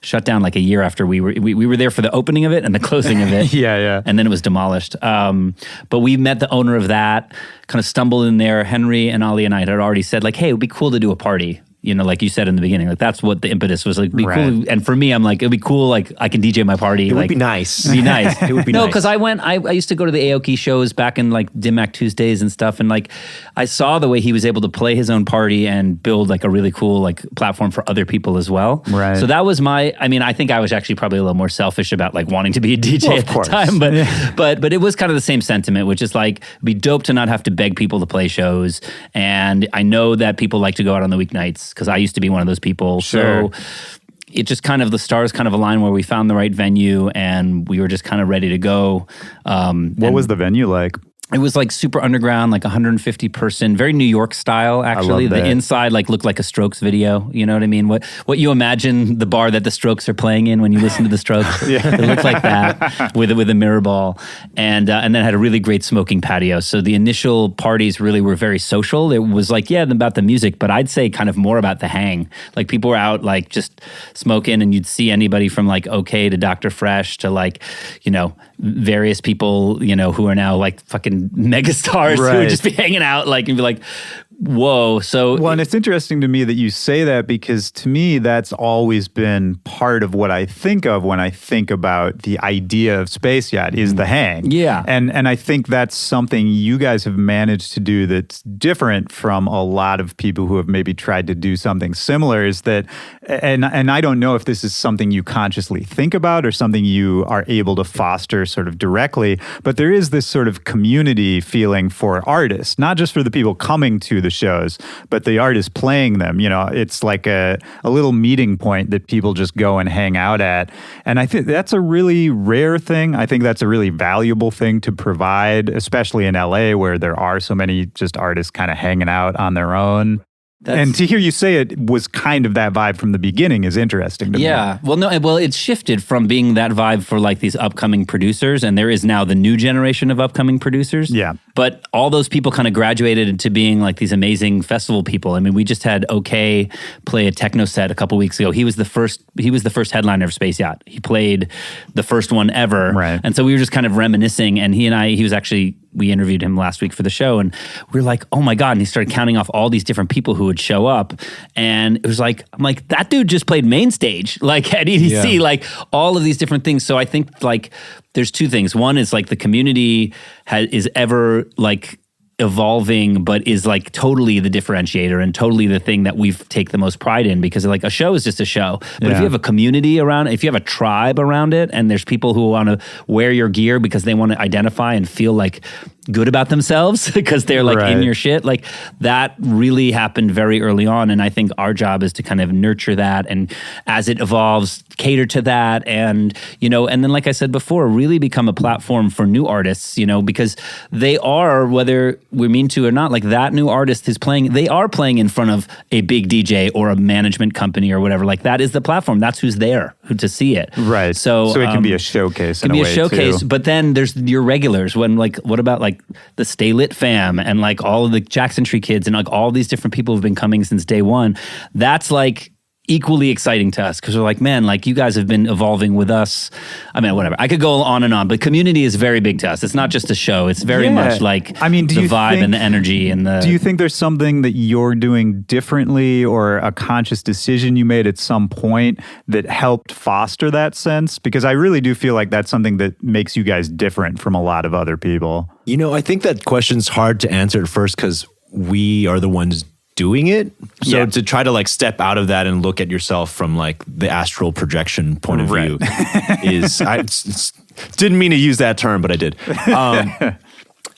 shut down like a year after we were there for the opening of it and the closing of it. Yeah. And then it was demolished. But we met the owner of that, kind of stumbled in there. Henry and Ali and I had already said like, hey, it would be cool to do a party. You know, like you said in the beginning, like that's what the impetus was. Like, be cool. And for me, I'm like, it'd be cool. Like, I can DJ my party. It would like, be nice. Be nice. It would be no, nice. because I used to go to the Aoki shows back in like Dimac Tuesdays and stuff, and like I saw the way he was able to play his own party and build like a really cool like platform for other people as well. Right. So that was I think I was actually probably a little more selfish about like wanting to be a DJ at the time, but it was kind of the same sentiment, which is like it'd be dope to not have to beg people to play shows. And I know that people like to go out on the weeknights because I used to be one of those people. Sure. So it just kind of, the stars kind of aligned where we found the right venue and we were just kind of ready to go. What was the venue like? It was like super underground, like 150 person, very New York style, actually. The inside like looked like a Strokes video. You know what I mean? What you imagine the bar that the Strokes are playing in when you listen to the Strokes. It looked like that with a mirror ball. And then had a really great smoking patio. So the initial parties really were very social. It was like, yeah, about the music, but I'd say kind of more about the hang. Like people were out like just smoking and you'd see anybody from like OK to Dr. Fresh to like, you know, various people, you know, who are now like fucking megastars who would just be hanging out like and be like, whoa. So well, and it's interesting to me that you say that because to me that's always been part of what I think of when I think about the idea of Space Yacht is the hang. Yeah. And I think that's something you guys have managed to do that's different from a lot of people who have maybe tried to do something similar is that and I don't know if this is something you consciously think about or something you are able to foster sort of directly, but there is this sort of community feeling for artists, not just for the people coming to the shows, but the artists playing them. You know, it's like a little meeting point that people just go and hang out at. And I think that's a really rare thing. I think that's a really valuable thing to provide, especially in LA where there are so many just artists kind of hanging out on their own. And to hear you say it was kind of that vibe from the beginning is interesting to me. Yeah. Well, it's shifted from being that vibe for like these upcoming producers, and there is now the new generation of upcoming producers. Yeah. But all those people kind of graduated into being like these amazing festival people. I mean, we just had OK play a techno set a couple weeks ago. He was the first headliner of Space Yacht. He played the first one ever. Right. And so we were just kind of reminiscing, and we interviewed him last week for the show, and we were like, oh my God. And he started counting off all these different people who would show up. And it was like, I'm like, that dude just played main stage, like at EDC, like all of these different things. So I think like there's two things. One is like the community is ever like evolving, but is like totally the differentiator and totally the thing that we take the most pride in, because like a show is just a show. But if you have a community around it, if you have a tribe around it, and there's people who want to wear your gear because they want to identify and feel like good about themselves because they're like in your shit, like that really happened very early on. And I think our job is to kind of nurture that, and as it evolves, cater to that. And, you know, and then like I said before, really become a platform for new artists, you know, because they are, whether we mean to or not, like that new artist they are playing in front of a big DJ or a management company or whatever. Like that is the platform. That's who's there to see it. Right. So it can be a showcase. It can be a showcase, too. But then there's your regulars. When like, what about like the Stay Lit fam and like all of the Jackson Tree kids and like all these different people who've been coming since day one? That's like equally exciting to us, because we're like, man, like you guys have been evolving with us. I mean, whatever. I could go on and on, but community is very big to us. It's not just a show. It's very much like the vibe and the energy and the... Do you think there's something that you're doing differently, or a conscious decision you made at some point that helped foster that sense? Because I really do feel like that's something that makes you guys different from a lot of other people. You know, I think that question's hard to answer at first because we are the ones doing it. So to try to like step out of that and look at yourself from like the astral projection point of view is, didn't mean to use that term, but I did.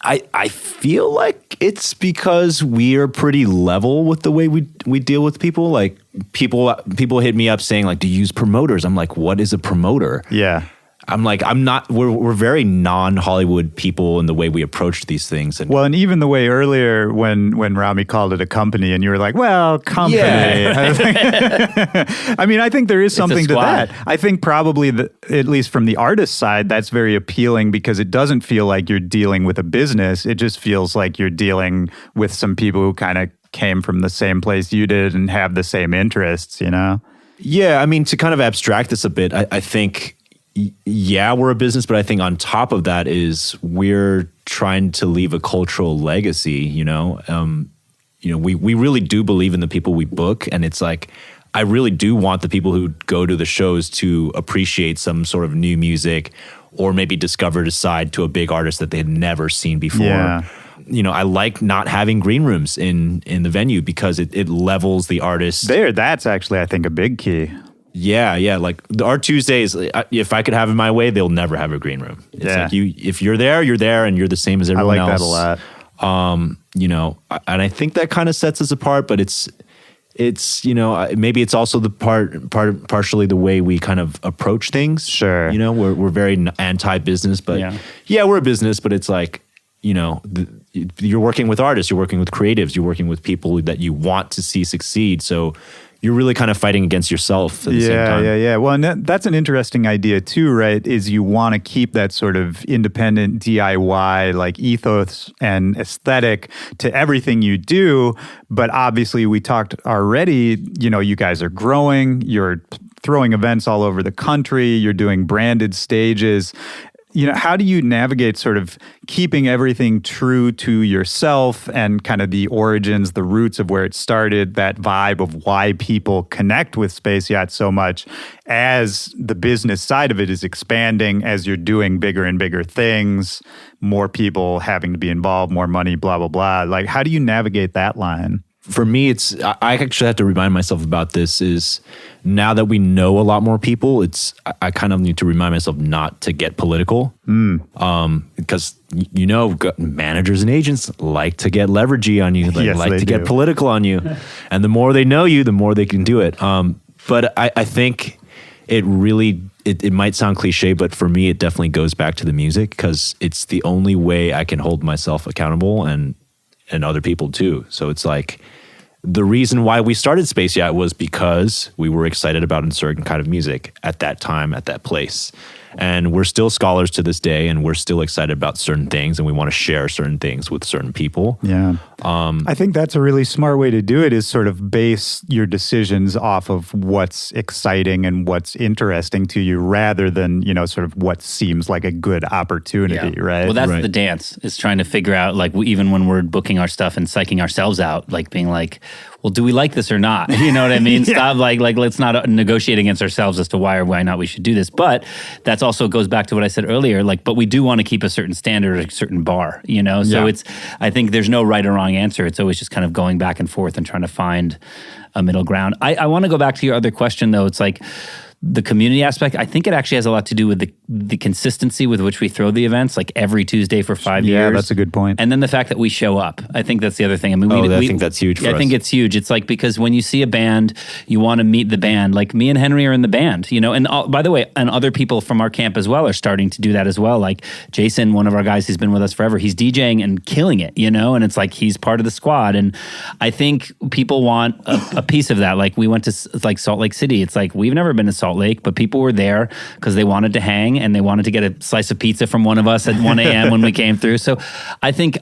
I feel like it's because we are pretty level with the way we deal with people. Like people hit me up saying like, do you use promoters? I'm like, what is a promoter? Yeah. I'm like, we're very non-Hollywood people in the way we approach these things. And and even the way earlier when Rami called it a company and you were like, well, company. Yeah. I mean, I think there is something to that. I think probably, at least from the artist side, that's very appealing because it doesn't feel like you're dealing with a business. It just feels like you're dealing with some people who kind of came from the same place you did and have the same interests, you know? Yeah, I mean, to kind of abstract this a bit, I think... Yeah, we're a business, but I think on top of that is we're trying to leave a cultural legacy, you know? We really do believe in the people we book, and it's like, I really do want the people who go to the shows to appreciate some sort of new music or maybe discover a side to a big artist that they had never seen before. Yeah. You know, I like not having green rooms in the venue because it levels the artist. That's actually, I think, a big key. Yeah. Like our Tuesdays, if I could have it my way, they'll never have a green room. It's like if you're there, and you're the same as everyone else. I like that a lot. You know, and I think that kind of sets us apart. But it's you know, maybe it's also the partially the way we kind of approach things. Sure. You know, we're very anti-business, but we're a business. But it's like, you know, you're working with artists, you're working with creatives, you're working with people that you want to see succeed. So you're really kind of fighting against yourself at the same time. Yeah. Well, and that's an interesting idea too, right? Is you want to keep that sort of independent DIY like ethos and aesthetic to everything you do. But obviously we talked already, you know, you guys are growing, you're throwing events all over the country, you're doing branded stages. You know, how do you navigate sort of keeping everything true to yourself and kind of the origins, the roots of where it started, that vibe of why people connect with Space Yacht so much as the business side of it is expanding, as you're doing bigger and bigger things, more people having to be involved, more money, blah, blah, blah. Like, how do you navigate that line? For me, I actually have to remind myself about this is now that we know a lot more people, I kind of need to remind myself not to get political. Because, you know, managers and agents like to get leveragey on you, like to get political on you. And the more they know you, the more they can do it. But I think it really, it might sound cliche, but for me, it definitely goes back to the music because it's the only way I can hold myself accountable and other people too. So it's like the reason why we started Space Yacht was because we were excited about a certain kind of music at that time, at that place. And we're still scholars to this day, and we're still excited about certain things, and we want to share certain things with certain people. Yeah. I think that's a really smart way to do it, is sort of base your decisions off of what's exciting and what's interesting to you rather than, sort of what seems like a good opportunity, right? Well, that's the dance, is trying to figure out, like, even when we're booking our stuff and psyching ourselves out, like being like, well, do we like this or not? You know what I mean? Stop, like let's not negotiate against ourselves as to why or why not we should do this. But that's also goes back to what I said earlier, but we do want to keep a certain standard, a certain bar, So I think there's no right or wrong answer. It's always just kind of going back and forth and trying to find a middle ground. I want to go back to your other question, though. It's like, the community aspect, I think it actually has a lot to do with the consistency with which we throw the events, like every Tuesday for 5 years. Yeah, that's a good point. And then the fact that we show up. I think that's the other thing. I mean, I think that's huge for us. I think it's huge. It's like, because when you see a band, you want to meet the band. Like, me and Henry are in the band, and by the way, and other people from our camp as well are starting to do that as well. Like Jason, one of our guys who's been with us forever, he's DJing and killing it, and it's like he's part of the squad. And I think people want a piece of that. Like, we went to Salt Lake City. It's like, we've never been to Salt Lake, but people were there because they wanted to hang and they wanted to get a slice of pizza from one of us at 1 a.m. when we came through. So I think,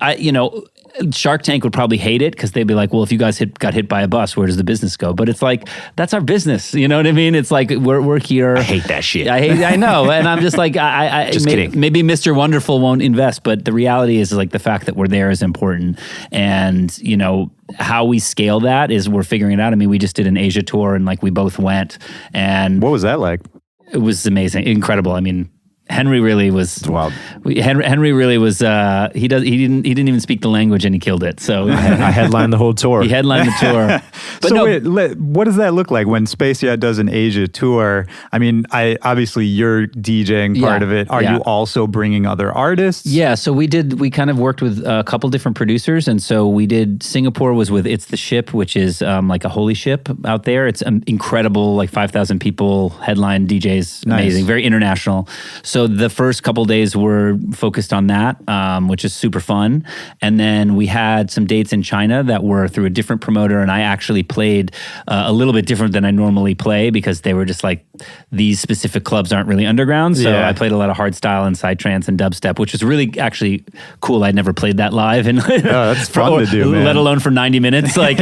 Shark Tank would probably hate it because they'd be like, well, if you guys got hit by a bus, where does the business go? But it's like, that's our business. You know what I mean? It's like, we're here. I hate that shit. I know. And I'm just like, just kidding. Maybe Mr. Wonderful won't invest, but the reality is like the fact that we're there is important. And, how we scale that is we're figuring it out. I mean, we just did an Asia tour and like we both went, and what was that like? It was amazing, incredible. I mean, Henry really was wild. Henry really was. He didn't even speak the language, and he killed it. So I headlined the whole tour. He headlined the tour. But so wait, what does that look like when Space Yacht does an Asia tour? I mean, obviously you're DJing part of it. Are you also bringing other artists? Yeah. So we kind of worked with a couple different producers, and so we did. Singapore was with It's the Ship, which is like a holy ship out there. It's incredible, like 5,000 people, headline DJs, amazing, very international. So the first couple days were focused on that, which is super fun. And then we had some dates in China that were through a different promoter, and I actually played a little bit different than I normally play because they were just like, these specific clubs aren't really underground. So I played a lot of hardstyle and psytrance and dubstep, which was really actually cool. I'd never played that live, and that's fun to do, man. Let alone for 90 minutes, like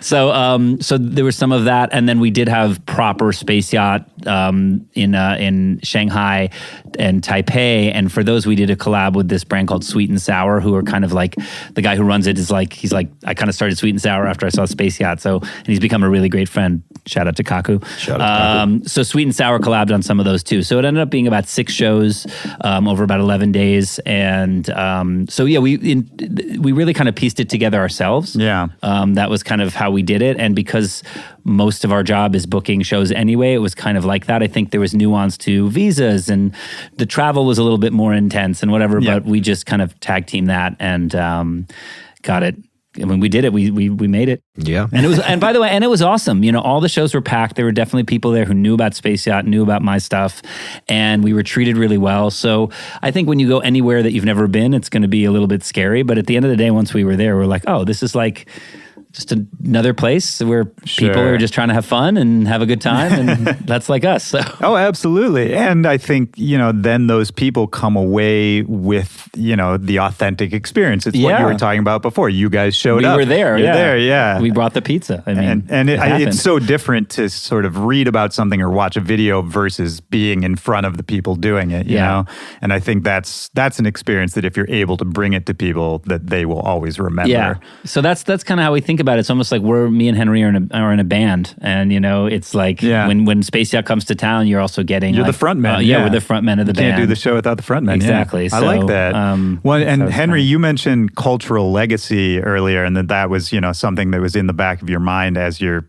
So there was some of that, and then we did have proper Space Yacht in Shanghai and Taipei, and for those we did a collab with this brand called Sweet and Sour, who are kind of like, the guy who runs it is like, he's like, I kind of started Sweet and Sour after I saw Space Yacht, and he's become a really great friend. Shout out to Kaku. So Sweet and Sour collabed on some of those too. So it ended up being about 6 shows over about 11 days, and we really kind of pieced it together ourselves. Yeah, that was kind of how we did it, and because most of our job is booking shows anyway, it was kind of like that. I think there was nuance to visas, and the travel was a little bit more intense and whatever, but we just kind of tag team that and got it. I mean, we did it. We made it. Yeah. And it was, and by the way, and it was awesome. All the shows were packed. There were definitely people there who knew about Space Yacht, knew about my stuff, and we were treated really well. So I think when you go anywhere that you've never been, it's going to be a little bit scary. But at the end of the day, once we were there, we're like, oh, this is like just another place where people are just trying to have fun and have a good time, and that's like us. So. Oh, absolutely. And I think, then those people come away with, the authentic experience. It's what you were talking about before. You guys showed up. We were there. You're there, yeah. We brought the pizza. I mean, and it's so different to sort of read about something or watch a video versus being in front of the people doing it, you know? And I think that's an experience that if you're able to bring it to people, that they will always remember. Yeah. So that's kind of how we think about it. It's almost like me and Henry are in a band, and it's like when Space Yacht comes to town, you're also getting the front man. We're the front men of the band. Can't do the show without the front man. Exactly. Yeah. I like that. And Henry, you mentioned cultural legacy earlier, and that was something that was in the back of your mind as you're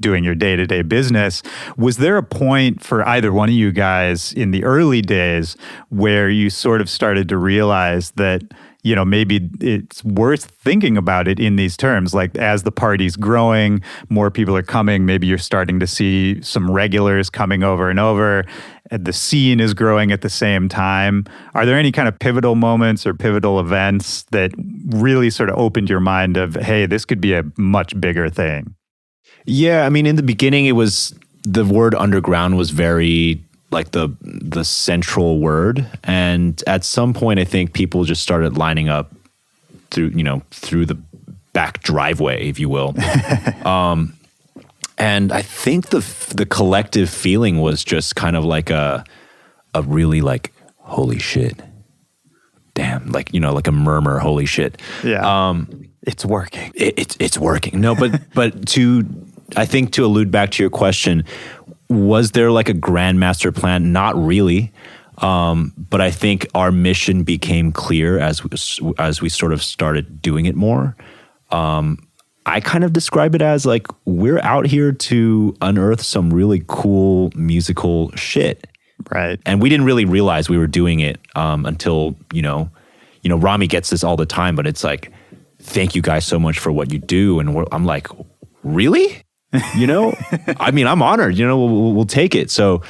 doing your day-to-day business. Was there a point for either one of you guys in the early days where you sort of started to realize that maybe it's worth thinking about it in these terms. Like as the party's growing, more people are coming. Maybe you're starting to see some regulars coming over and over. The scene is growing at the same time. Are there any kind of pivotal moments or pivotal events that really sort of opened your mind of, hey, this could be a much bigger thing? Yeah, I mean, in the beginning, the word underground was very like the central word, and at some point, I think people just started lining up through the back driveway, if you will. And I think the collective feeling was just kind of like a really like, holy shit, damn, like like a murmur, holy shit. Yeah, it's working. It's working. No, but I think to allude back to your question, was there like a grand master plan? Not really. But I think our mission became clear as we sort of started doing it more. I kind of describe it as like, we're out here to unearth some really cool musical shit. Right. And we didn't really realize we were doing it until, Rami gets this all the time, but it's like, thank you guys so much for what you do. And I'm like, really? I mean, I'm honored, we'll take it. So,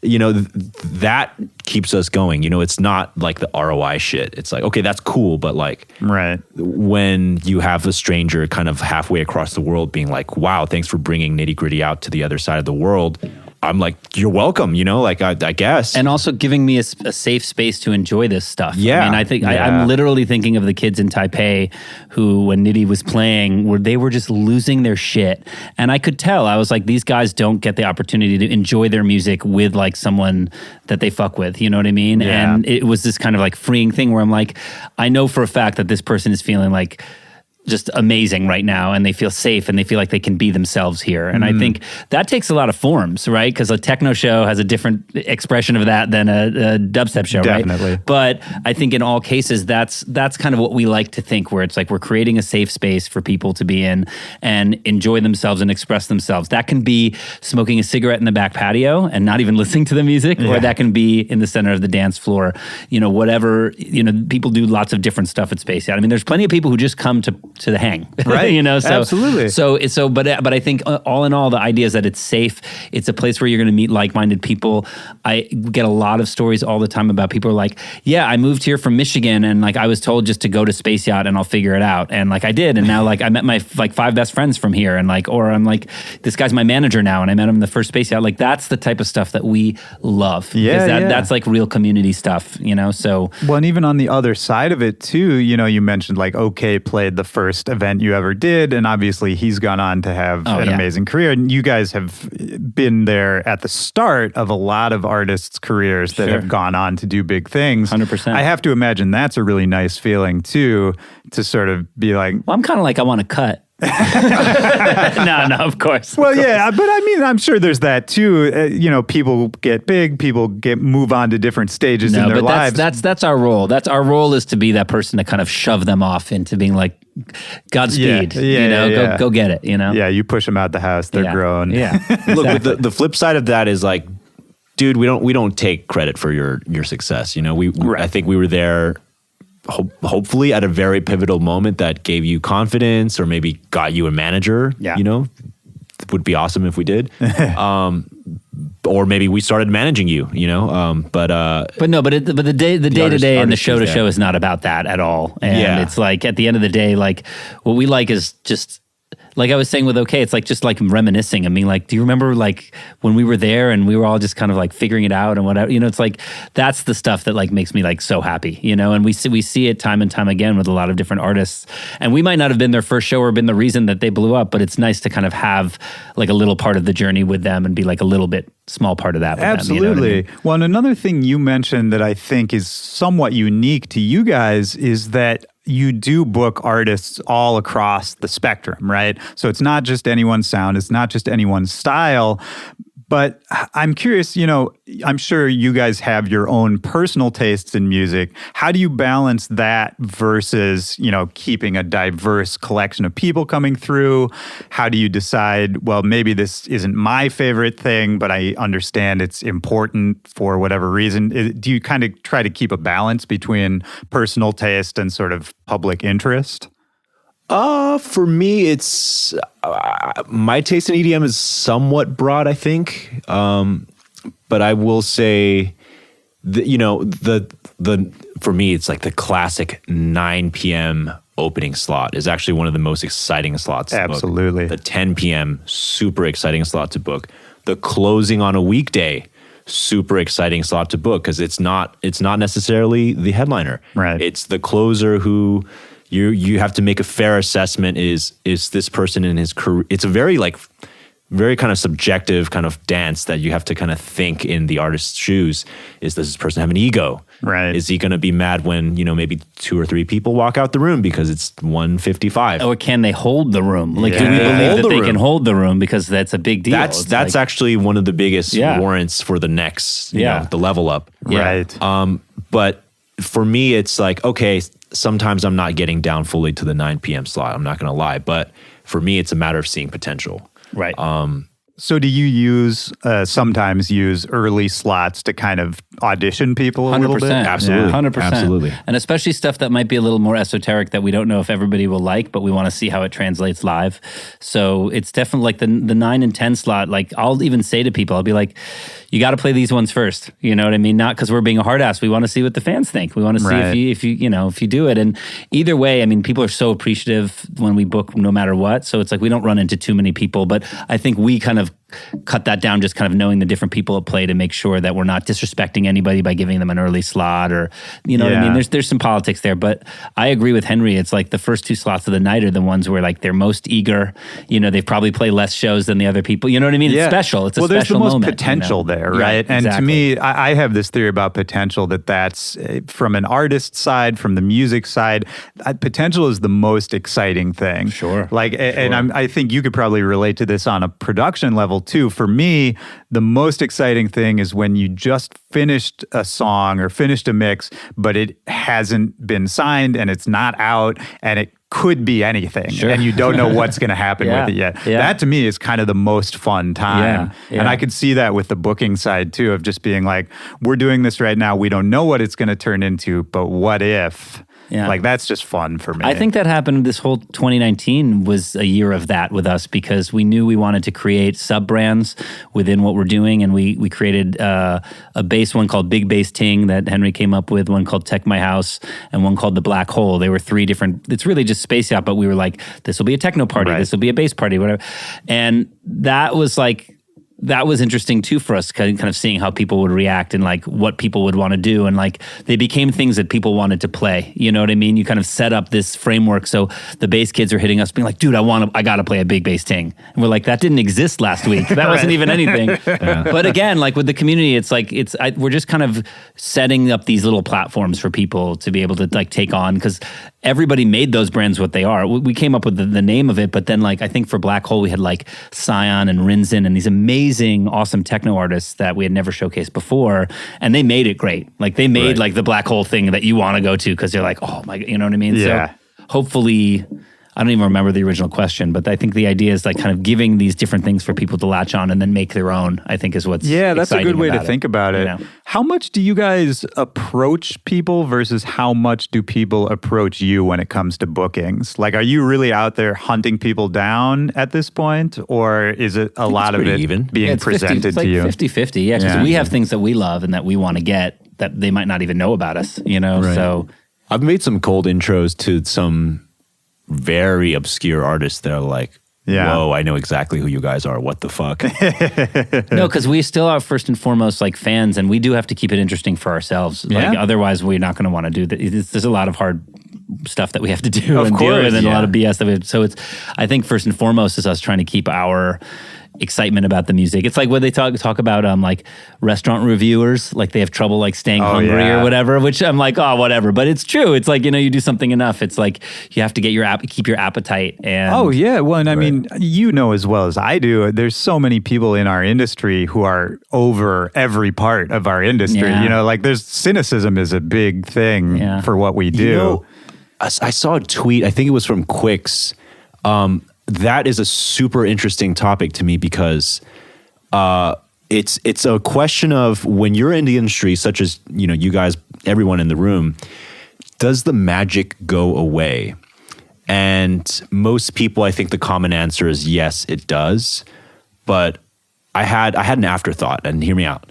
that keeps us going. It's not like the ROI shit. It's like, okay, that's cool. But like, right, when you have a stranger kind of halfway across the world being like, wow, thanks for bringing Nitty Gritty out to the other side of the world, I'm like, you're welcome, like I guess. And also giving me a safe space to enjoy this stuff. Yeah. I mean, I think I'm literally thinking of the kids in Taipei who, when Nitty was playing, they were just losing their shit. And I could tell, I was like, these guys don't get the opportunity to enjoy their music with like someone that they fuck with, you know what I mean? Yeah. And it was this kind of like freeing thing where I'm like, I know for a fact that this person is feeling like just amazing right now, and they feel safe and they feel like they can be themselves here. And I think that takes a lot of forms, right? Because a techno show has a different expression of that than a dubstep show, Definitely. right? But I think in all cases, that's kind of what we like to think, where it's like we're creating a safe space for people to be in and enjoy themselves and express themselves. That can be smoking a cigarette in the back patio and not even listening to the music, or that can be in the center of the dance floor. Whatever, people do lots of different stuff at Space Yacht. I mean, there's plenty of people who just come to the hang, right? So Absolutely. But I think all in all, the idea is that it's safe. It's a place where you're going to meet like-minded people. I get a lot of stories all the time about people who are like, yeah, I moved here from Michigan, and like I was told just to go to Space Yacht and I'll figure it out, and like I did, and now like I met my like 5 best friends from here, and like, or I'm like, this guy's my manager now, and I met him in the first Space Yacht. Like that's the type of stuff that we love. Yeah, that's like real community stuff, So well, and even on the other side of it too, you mentioned like OK played the first event you ever did, and obviously he's gone on to have an amazing career, and you guys have been there at the start of a lot of artists' careers that have gone on to do big things. 100%. I have to imagine that's a really nice feeling too, to sort of be like, well, I'm kind of like, I want to cut. No, of course. Well, yeah, but I mean, I'm sure there's that too. People get big, people move on to different stages in their lives. That's our role. Our role is to be that person to kind of shove them off into being like, Godspeed. Go get it. Yeah, you push them out the house, they're grown. Yeah. Look, the flip side of that is like, dude, we don't take credit for your success. I think we were there. Hopefully at a very pivotal moment that gave you confidence or maybe got you a manager, it would be awesome if we did. Or maybe we started managing you, but the day to day and the show to show is not about that at all. And it's like at the end of the day, like what we like is just, like I was saying with OK, it's like just like reminiscing. I mean, like, do you remember like when we were there and we were all just kind of like figuring it out and whatever? It's like that's the stuff that like makes me like so happy, And we see it time and time again with a lot of different artists. And we might not have been their first show or been the reason that they blew up, but it's nice to kind of have like a little part of the journey with them and be like a little bit small part of that with Absolutely. them, you know what I mean? Well, and another thing you mentioned that I think is somewhat unique to you guys is that you do book artists all across the spectrum, right? So it's not just anyone's sound, it's not just anyone's style, But I'm curious, I'm sure you guys have your own personal tastes in music. How do you balance that versus, keeping a diverse collection of people coming through? How do you decide, well, maybe this isn't my favorite thing, but I understand it's important for whatever reason? Do you kind of try to keep a balance between personal taste and sort of public interest? For me, it's my taste in EDM is somewhat broad, I think. But I will say, for me, it's like the classic 9 p.m. opening slot is actually one of the most exciting slots to book. Absolutely. The 10 p.m. super exciting slot to book. The closing on a weekday, super exciting slot to book because it's not necessarily the headliner. Right. It's the closer who you have to make a fair assessment. Is this person in his career? It's a very kind of subjective kind of dance that you have to kind of think in the artist's shoes. Does this person have an ego? Right. Is he going to be mad when, maybe 2 or 3 people walk out the room because it's 1:55? Or can they hold the room? Like, Yeah. do we Can they believe hold that the they room? can hold the room? Because that's a big deal. That's It's like- actually one of the biggest Yeah. warrants for the next, Yeah. the level up. Yeah. Right. But for me, it's like, okay, sometimes I'm not getting down fully to the 9 p.m. slot. I'm not going to lie. But for me, it's a matter of seeing potential. right. So do you sometimes use early slots to kind of audition people a little bit? 100%. Absolutely. 100%. Absolutely. And especially stuff that might be a little more esoteric that we don't know if everybody will like, but we want to see how it translates live. So it's definitely like the 9 and 10 slot. Like, I'll even say to people, I'll be like, you got to play these ones first. You know what I mean? Not because we're being a hard ass. We want to see what the fans think. We want to see Right. if you do it. And either way, I mean, people are so appreciative when we book no matter what. So it's like we don't run into too many people, but I think we kind of cut that down, just kind of knowing the different people at play to make sure that we're not disrespecting anybody by giving them an early slot, or what I mean. There's some politics there, but I agree with Henry. It's like the first 2 slots of the night are the ones where like they're most eager. They probably play less shows than the other people. You know what I mean? It's special. It's a there's the special most moment. potential there, Yeah, right? And to exactly. me, I have this theory about potential that's from an artist side, from the music side, potential is the most exciting thing. Sure. Like, and I think you could probably relate to this on a production level too. For me, the most exciting thing is when you just finished a song or finished a mix, but it hasn't been signed and it's not out and it could be anything, Sure. and you don't know what's going to happen Yeah, with it yet. yeah. That to me is kind of the most fun time. Yeah, And yeah. I could see that with the booking side too, of just being like, we're doing this right now. We don't know what it's going to turn into, but what if? Yeah. Like, that's just fun for me. I think that happened. This whole 2019 was a year of that with us because we knew we wanted to create sub brands within what we're doing, and we created a bass one called Big Bass Ting that Henry came up with, one called Tech My House, and one called The Black Hole. They were 3 different. It's really just Space Yacht, but we were like, this will be a techno party, Right. this will be a bass party, whatever, and that was like. That was interesting too for us, kind of seeing how people would react and like what people would want to do. And like they became things that people wanted to play. You know what I mean? You kind of set up this framework. So the bass kids are hitting us being like, dude, I got to play a Big Bass Ting. And we're like, that didn't exist last week. That wasn't even anything. But again, like with the community, it's like, we're just kind of setting up these little platforms for people to be able to like take on, because everybody made those brands what they are. We came up with the name of it, but then like I think for Black Hole we had like Scion and Rinzin and these amazing, awesome techno artists that we had never showcased before, and they made it great. Like they made Right. like the Black Hole thing that you want to go to because you're like, oh my, you know what I mean? Yeah. So hopefully. I don't even remember the original question, but I think the idea is like kind of giving these different things for people to latch on and then make their own, I think is what's Yeah, that's a exciting good way to about think about it. you know? How much do you guys approach people versus how much do people approach you when it comes to bookings? Like, are you really out there hunting people down at this point, or is it a lot of pretty it even. being Yeah, it's 50, presented it's to like you? 50-50, yeah, because Yeah. we have things that we love and that we want to get that they might not even know about us, you know? Right. So I've made some cold intros to some very obscure artists that are like, Yeah. whoa, I know exactly who you guys are. What the fuck? no, because we still are first and foremost like fans, and we do have to keep it interesting for ourselves. Like Yeah. otherwise, we're not going to want to do that. There's a lot of hard stuff that we have to do Of and deal course, with, and a yeah. lot of BS that we have. So it's, I think first and foremost is us trying to keep our excitement about the music. It's like when they talk about like restaurant reviewers, like they have trouble like staying hungry or whatever, which I'm like, oh, whatever. But it's true. It's like, you do something enough. It's like you have to get keep your appetite. And oh yeah, well, and I mean, as well as I do, there's so many people in our industry who are over every part of our industry. Yeah. Like there's cynicism is a big thing for what we do. I saw a tweet, I think it was from Quicks. That is a super interesting topic to me because it's a question of when you're in the industry, such as, you guys, everyone in the room, does the magic go away? And most people, I think the common answer is yes, it does. But I had an afterthought, and hear me out.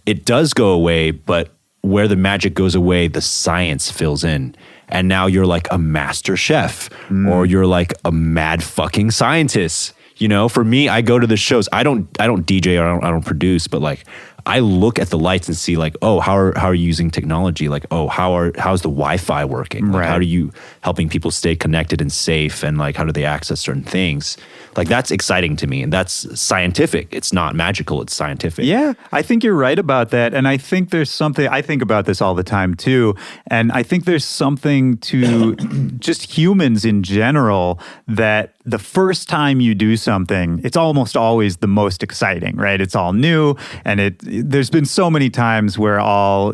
It does go away, but where the magic goes away, the science fills in. And now you're like a master chef or you're like a mad fucking scientist. For me, I go to the shows. I don't DJ or I don't produce, but like I look at the lights and see like, oh, how are you using technology? Like, oh, how's the Wi-Fi working? Like, how are you helping people stay connected and safe? And like, how do they access certain things? Like that's exciting to me, and that's scientific. It's not magical, it's scientific. Yeah, I think you're right about that. And I think there's something, I think about this all the time too. And I think there's something to just humans in general that the first time you do something, it's almost always the most exciting, right? It's all new. And there's been so many times where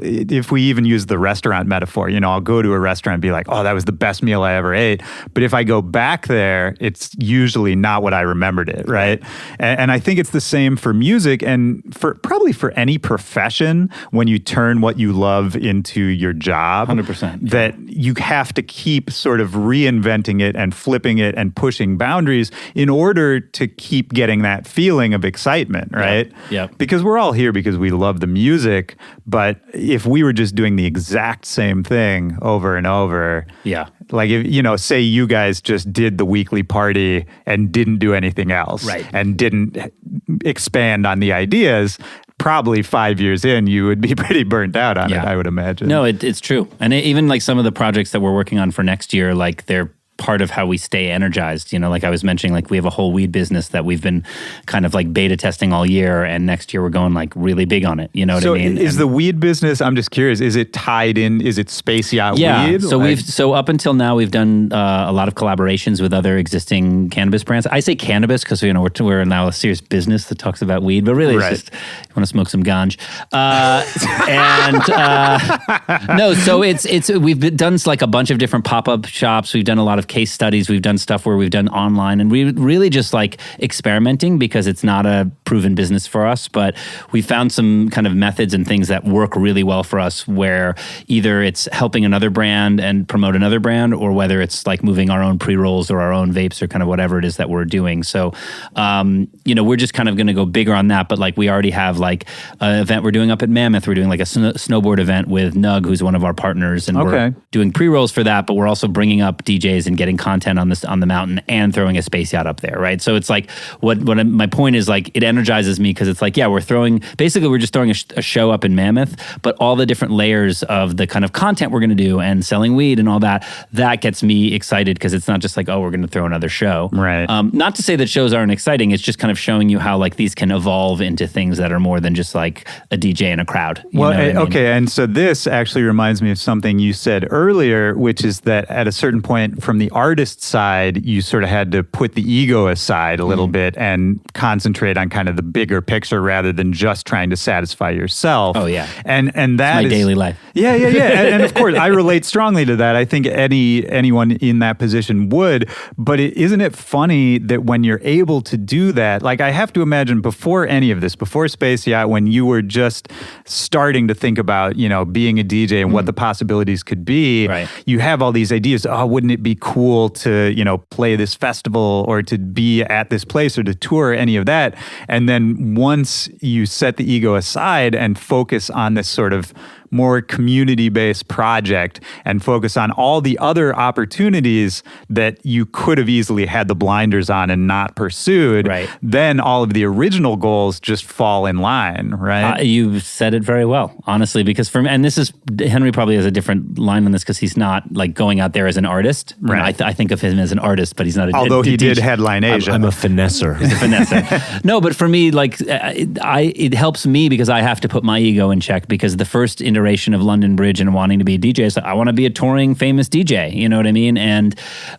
if we even use the restaurant metaphor, I'll go to a restaurant and be like, oh, that was the best meal I ever ate. But if I go back there, it's usually not what I remembered it, right? And I think it's the same for music and probably for any profession when you turn what you love into your job. 100%. That you have to keep sort of reinventing it and flipping it and pushing boundaries in order to keep getting that feeling of excitement, right? Yeah. Because we're all here because we love the music, but if we were just doing the exact same thing over and over, like if say you guys just did the weekly party and didn't do anything else, right, and didn't expand on the ideas, probably 5 years in, you would be pretty burnt out on it, I would imagine. No, it's true. And even like some of the projects that we're working on for next year, like they're part of how we stay energized. Like I was mentioning, like we have a whole weed business that we've been kind of like beta testing all year, and next year we're going like really big on it. You know what I mean? Is the weed business, I'm just curious, is it tied in, is it Space Yacht weed? So up until now we've done a lot of collaborations with other existing cannabis brands. I say cannabis because we're now a serious business that talks about weed, but really it's just you want to smoke some ganj. No, so it's we've done like a bunch of different pop-up shops. We've done a lot of case studies. We've done stuff where we've done online, and we really just like experimenting because it's not a proven business for us, but we found some kind of methods and things that work really well for us, where either it's helping another brand and promote another brand, or whether it's like moving our own pre-rolls or our own vapes or kind of whatever it is that we're doing. So, we're just kind of going to go bigger on that, but like we already have like an event we're doing up at Mammoth. We're doing like a snowboard event with Nug, who's one of our partners, and we're doing pre-rolls for that, but we're also bringing up DJs and getting content on the mountain and throwing a space yacht up there, right? So it's like my point is like it energizes me because it's like we're just throwing a show up in Mammoth, but all the different layers of the kind of content we're going to do and selling weed and all that gets me excited because it's not just like, oh, we're going to throw another show, right? Not to say that shows aren't exciting. It's just kind of showing you how like these can evolve into things that are more than just like a DJ and a crowd. Okay, and so this actually reminds me of something you said earlier, which is that at a certain point from the artist side, you sort of had to put the ego aside a little bit and concentrate on kind of the bigger picture rather than just trying to satisfy yourself. Oh yeah, and that it's my daily life. Yeah, and of course I relate strongly to that. I think anyone in that position would. But isn't it funny that when you're able to do that, like I have to imagine before any of this, before Space Yacht, when you were just starting to think about being a DJ and what the possibilities could be, right, you have all these ideas. Oh, wouldn't it be cool to play this festival or to be at this place or to tour, any of that? And then once you set the ego aside and focus on this sort of more community-based project and focus on all the other opportunities that you could have easily had the blinders on and not pursued, Right. then all of the original goals just fall in line, right? You said it very well, honestly, because for me, and this is, Henry probably has a different line on this because he's not like going out there as an artist. Right. I think of him as an artist, but he's not. Although he did headline Asia. I'm a finesser. He's a finesse. No, but for me, like, it helps me because I have to put my ego in check, because the first iteration of London Bridge and wanting to be a DJ is I want to be a touring famous DJ. You know what I mean? And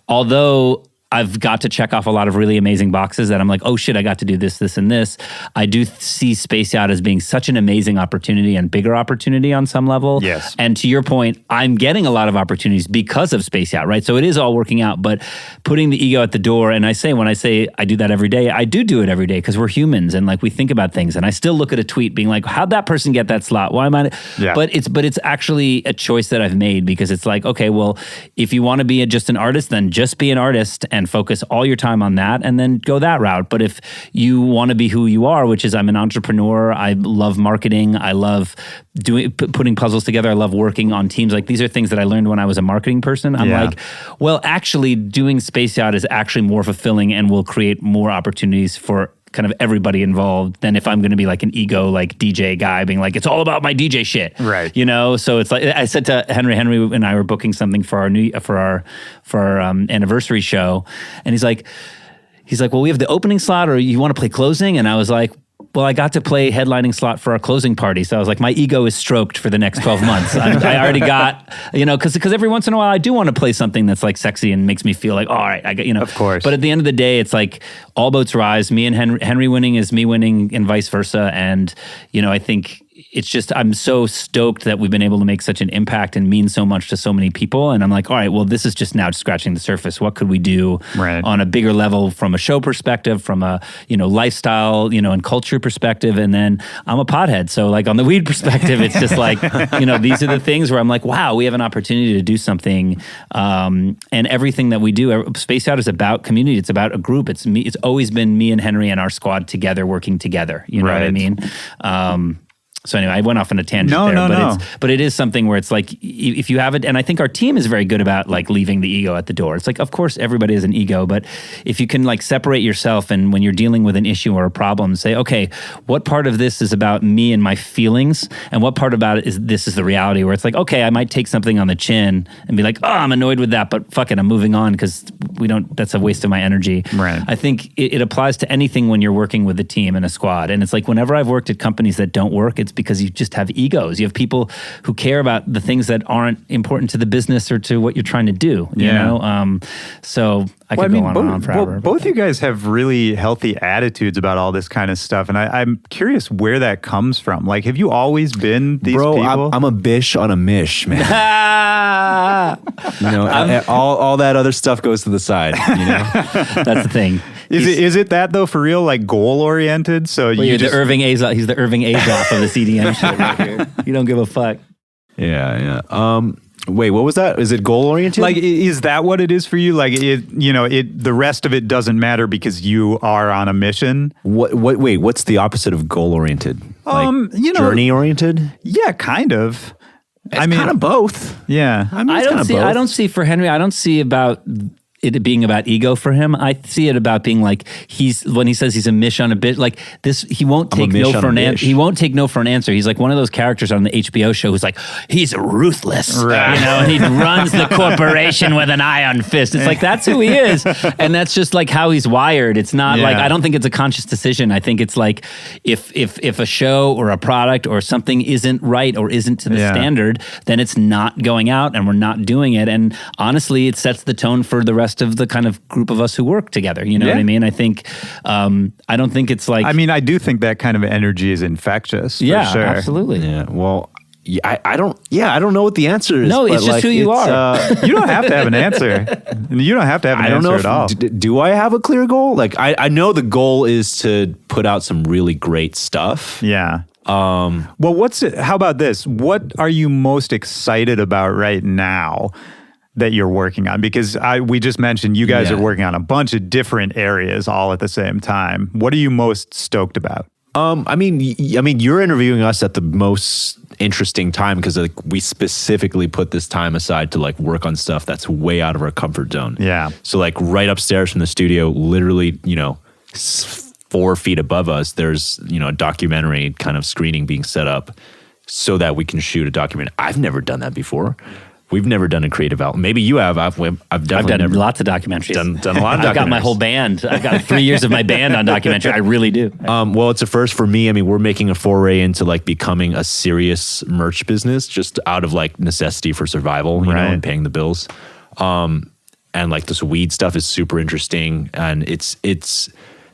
although I've got to check off a lot of really amazing boxes that I'm like, oh shit, I got to do this, this, and this. I do see Space Yacht as being such an amazing opportunity and bigger opportunity on some level. Yes. And to your point, I'm getting a lot of opportunities because of Space Yacht, right? So it is all working out, but putting the ego at the door, and when I say I do that every day, I do it every day because we're humans and like we think about things. And I still look at a tweet being like, how'd that person get that slot? Why am I? Yeah. But it's actually a choice that I've made, because it's like, okay, well, if you want to be just an artist, then just be an artist and focus all your time on that and then go that route. But if you want to be who you are, which is I'm an entrepreneur, I love marketing, I love putting puzzles together, I love working on teams. Like these are things that I learned when I was a marketing person. I'm like, well, actually doing Space Yacht is actually more fulfilling and will create more opportunities for kind of everybody involved than if I'm going to be like an ego like DJ guy being like, it's all about my DJ shit, right? You know, so it's like I said to Henry and I were booking something for our anniversary show, and he's like, well, we have the opening slot, or you want to play closing? And I was like, well, I got to play headlining slot for our closing party. So I was like, my ego is stroked for the next 12 months. I already got, because every once in a while I do want to play something that's like sexy and makes me feel like, all right, I got, Of course. But at the end of the day, it's like all boats rise. Me and Henry winning is me winning and vice versa. And, I think it's just, I'm so stoked that we've been able to make such an impact and mean so much to so many people. And I'm like, all right, well, this is just now scratching the surface. What could we do on a bigger level from a show perspective, from a, lifestyle, and culture perspective? And then I'm a pothead. So like on the weed perspective, it's just like, these are the things where I'm like, wow, we have an opportunity to do something. And everything that we do, Space Yacht is about community. It's about a group. It's me. It's always been me and Henry and our squad together, working together. You know what I mean? So anyway, I went off on a tangent but it is something where it's like, if you have it, and I think our team is very good about like leaving the ego at the door. It's like, of course, everybody has an ego, but if you can like separate yourself, and when you're dealing with an issue or a problem, say, okay, what part of this is about me and my feelings, and what part about it is this is the reality, where it's like, okay, I might take something on the chin and be like, oh, I'm annoyed with that, but fuck it, I'm moving on because that's a waste of my energy. Right. I think it applies to anything when you're working with a team and a squad. And it's like, whenever I've worked at companies that don't work, it's because you just have egos. You have people who care about the things that aren't important to the business or to what you're trying to do, you know? So I could go on and on forever. Both you guys have really healthy attitudes about all this kind of stuff. And I'm curious where that comes from. Like, have you always been these people? I'm a bish on a mish, man. All that other stuff goes to the side, That's the thing. Is it that though, for real, like goal oriented? So he's the Irving Azoff of the CDM shit right here. You don't give a fuck. Yeah. Wait, what was that? Is it goal oriented? Like, is that what it is for you? Like, the rest of it doesn't matter because you are on a mission. Wait, what's the opposite of goal oriented? Journey oriented? Yeah, kind of. It's kind of both. Yeah. I don't see for Henry, I don't see about it being about ego for him. I see it about being like, when he says he's a mish on a bit, like this, he won't take no for an answer. He won't take no for an answer. He's like one of those characters on the HBO show who's like, he's ruthless, right. And he runs the corporation with an iron fist. It's like, that's who he is. And that's just like how he's wired. It's not like, I don't think it's a conscious decision. I think it's like, if a show or a product or something isn't right or isn't to the standard, then it's not going out and we're not doing it. And honestly, it sets the tone for the rest of the kind of group of us who work together. You know what I mean? I think, I don't think it's like... I do think that kind of energy is infectious, for sure. Absolutely. Yeah, well... I don't know what the answer is. No, it's just who you are. You don't have to have an answer. You don't have to have an answer at all. Do I have a clear goal? Like, I know the goal is to put out some really great stuff. Yeah. Well, how about this? What are you most excited about right now that you're working on? Because we just mentioned you guys are working on a bunch of different areas all at the same time. What are you most stoked about? You're interviewing us at the most interesting time because like we specifically put this time aside to like work on stuff that's way out of our comfort zone. Yeah. So like right upstairs from the studio, literally, 4 feet above us, there's, a documentary kind of screening being set up so that we can shoot a documentary. I've never done that before. We've never done a creative outlet. Maybe you have. I've definitely I've done never lots of documentaries. done a lot of documentaries. I've got my whole band. I've got 3 years of my band on documentary. I really do. Well, it's a first for me. I mean, we're making a foray into like becoming a serious merch business just out of like necessity for survival, you know, and paying the bills. And like this weed stuff is super interesting. And it's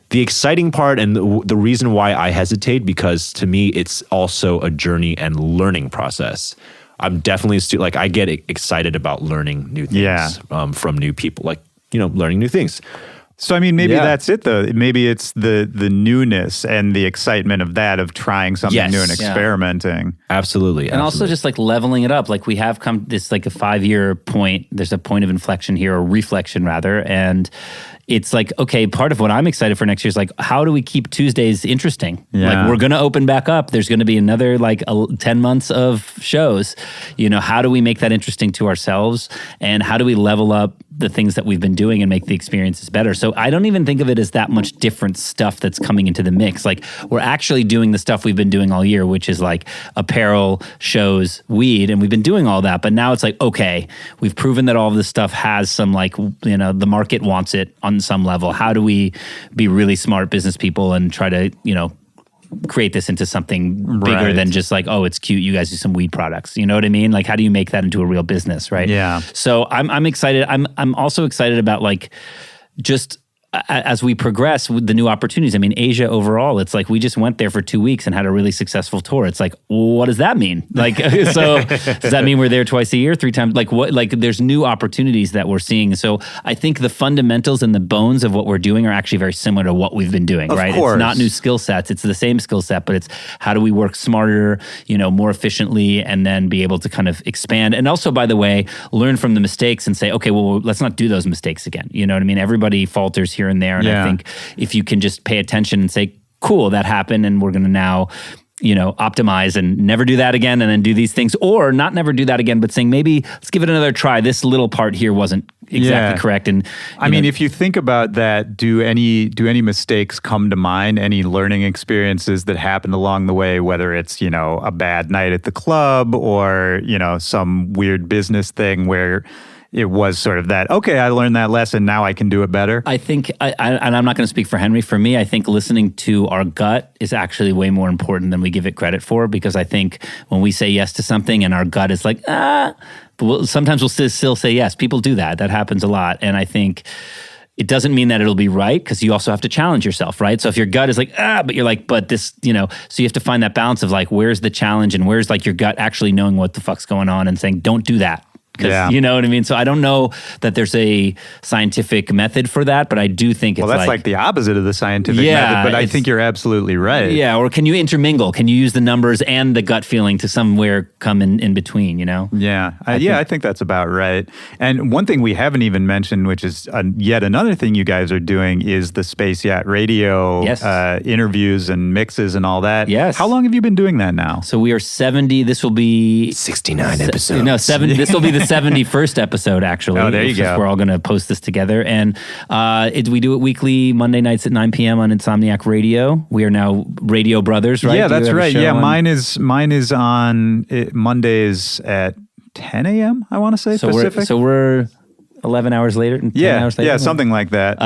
the exciting part and the reason why I hesitate, because to me, it's also a journey and learning process. I'm definitely like I get excited about learning new things from new people, like, learning new things. So, I mean, maybe that's it, though. Maybe it's the newness and the excitement of that, of trying something new and experimenting. Absolutely. And also just like leveling it up. Like we have come this like a 5-year point. There's a point of inflection here, or reflection rather. And it's like, okay, part of what I'm excited for next year is like, how do we keep Tuesdays interesting? Yeah. Like we're going to open back up. There's going to be another like 10 months of shows. How do we make that interesting to ourselves? And how do we level up the things that we've been doing and make the experiences better? So I don't even think of it as that much different stuff that's coming into the mix. Like we're actually doing the stuff we've been doing all year, which is like apparel, shows, weed, and we've been doing all that. But now it's like, okay, we've proven that all of this stuff has some like, the market wants it on some level. How do we be really smart business people and try to, create this into something bigger than just like, oh, it's cute, you guys do some weed products. You know what I mean? Like, how do you make that into a real business, right? Yeah. So I'm excited. I'm also excited about like just as we progress with the new opportunities. I mean, Asia overall, it's like we just went there for 2 weeks and had a really successful tour. It's like, what does that mean? Like, so does that mean we're there twice a year, 3 times? Like what? Like there's new opportunities that we're seeing. So I think the fundamentals and the bones of what we're doing are actually very similar to what we've been doing, right? Course. It's not new skill sets. It's the same skill set, but it's how do we work smarter, more efficiently, and then be able to kind of expand. And also, by the way, learn from the mistakes and say, okay, well, let's not do those mistakes again. You know what I mean? Everybody falters here and there. And I think if you can just pay attention and say, cool, that happened, and we're going to now, optimize and never do that again, and then do these things, or not never do that again, but saying maybe let's give it another try. This little part here wasn't exactly correct. And I mean, if you think about that, do any mistakes come to mind? Any learning experiences that happened along the way, whether it's, a bad night at the club or, some weird business thing where it was sort of that, okay, I learned that lesson, now I can do it better? I think, and I'm not going to speak for Henry, for me, I think listening to our gut is actually way more important than we give it credit for, because I think when we say yes to something and our gut is like, but sometimes we'll still say yes. People do that. That happens a lot. And I think it doesn't mean that it'll be right, because you also have to challenge yourself, right? So if your gut is like, but you're like, but this, so you have to find that balance of like, where's the challenge and where's like your gut actually knowing what the fuck's going on and saying, don't do that. You know what I mean? So I don't know that there's a scientific method for that, but I do think it's that's like the opposite of the scientific method, but I think you're absolutely right. Yeah, or can you intermingle? Can you use the numbers and the gut feeling to somewhere come in between, Yeah, I think that's about right. And one thing we haven't even mentioned, which is yet another thing you guys are doing, is the Space Yacht Radio interviews and mixes and all that. Yes. How long have you been doing that now? So we are 70, this will be... 69 episodes. No, 7, this will be the 71st episode, actually. Oh, there you go. We're all going to post this together. And we do it weekly, Monday nights at 9 p.m. on Insomniac Radio. We are now Radio Brothers, right? Yeah, that's right. Yeah, mine is on Mondays at 10 a.m., I want to say, Pacific. So we're 11 hours later? 10 hours later? Yeah, something like that.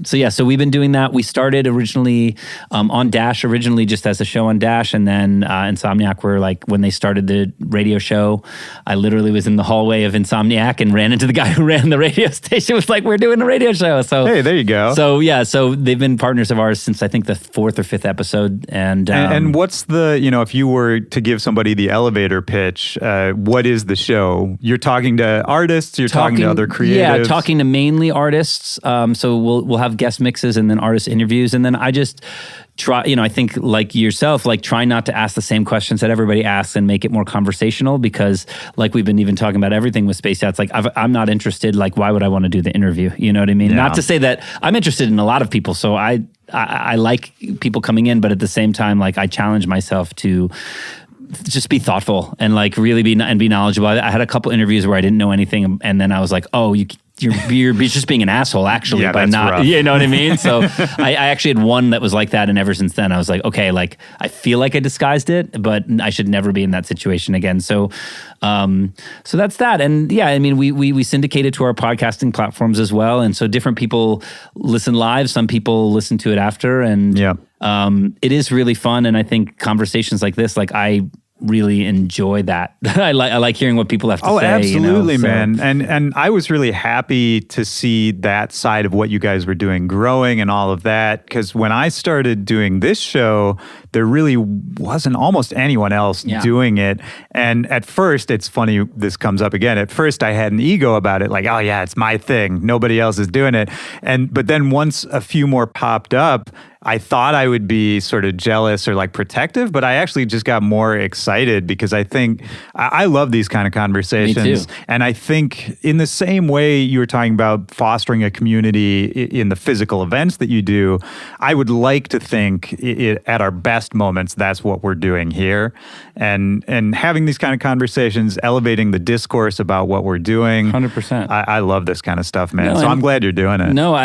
So we've been doing that. We started originally on Dash, originally just as a show on Dash, and then Insomniac were like, when they started the radio show, I literally was in the hallway of Insomniac and ran into the guy who ran the radio station, was like, we're doing a radio show. So hey, there you go. So they've been partners of ours since I think the 4th or 5th episode. And what's the, if you were to give somebody the elevator pitch, what is the show? You're talking to artists, you're talking to other creators. Yeah, talking to mainly artists. So we'll have guest mixes and then artist interviews. And then I just try, I think like yourself, like try not to ask the same questions that everybody asks and make it more conversational, because like we've been even talking about everything with Space Yachts, like I'm not interested, like why would I want to do the interview? You know what I mean? Yeah. Not to say that I'm interested in a lot of people. So I like people coming in, but at the same time, like I challenge myself to just be thoughtful and like really be knowledgeable. I had a couple interviews where I didn't know anything, and then I was like, oh, you're just being an asshole actually by not, rough. you know what I mean? So I actually had one that was like that, and ever since then I was like, okay, like I feel like I disguised it, but I should never be in that situation again. So that's that. And yeah, I mean, we syndicate it to our podcasting platforms as well, and so different people listen live, some people listen to it after, and it is really fun. And I think conversations like this, like I really enjoy that. I like hearing what people have to say. Oh, absolutely, you know? man. And I was really happy to see that side of what you guys were doing growing and all of that, because when I started doing this show, there really wasn't almost anyone else doing it. And at first, it's funny, this comes up again. At first, I had an ego about it, like, oh yeah, it's my thing. Nobody else is doing it. But then once a few more popped up, I thought I would be sort of jealous or like protective, but I actually just got more excited because I think I love these kind of conversations. Me too. And I think in the same way you were talking about fostering a community in the physical events that you do, I would like to think at our best moments, that's what we're doing here. And having these kind of conversations, elevating the discourse about what we're doing. 100%. I love this kind of stuff, man. No, so I'm glad you're doing it. No,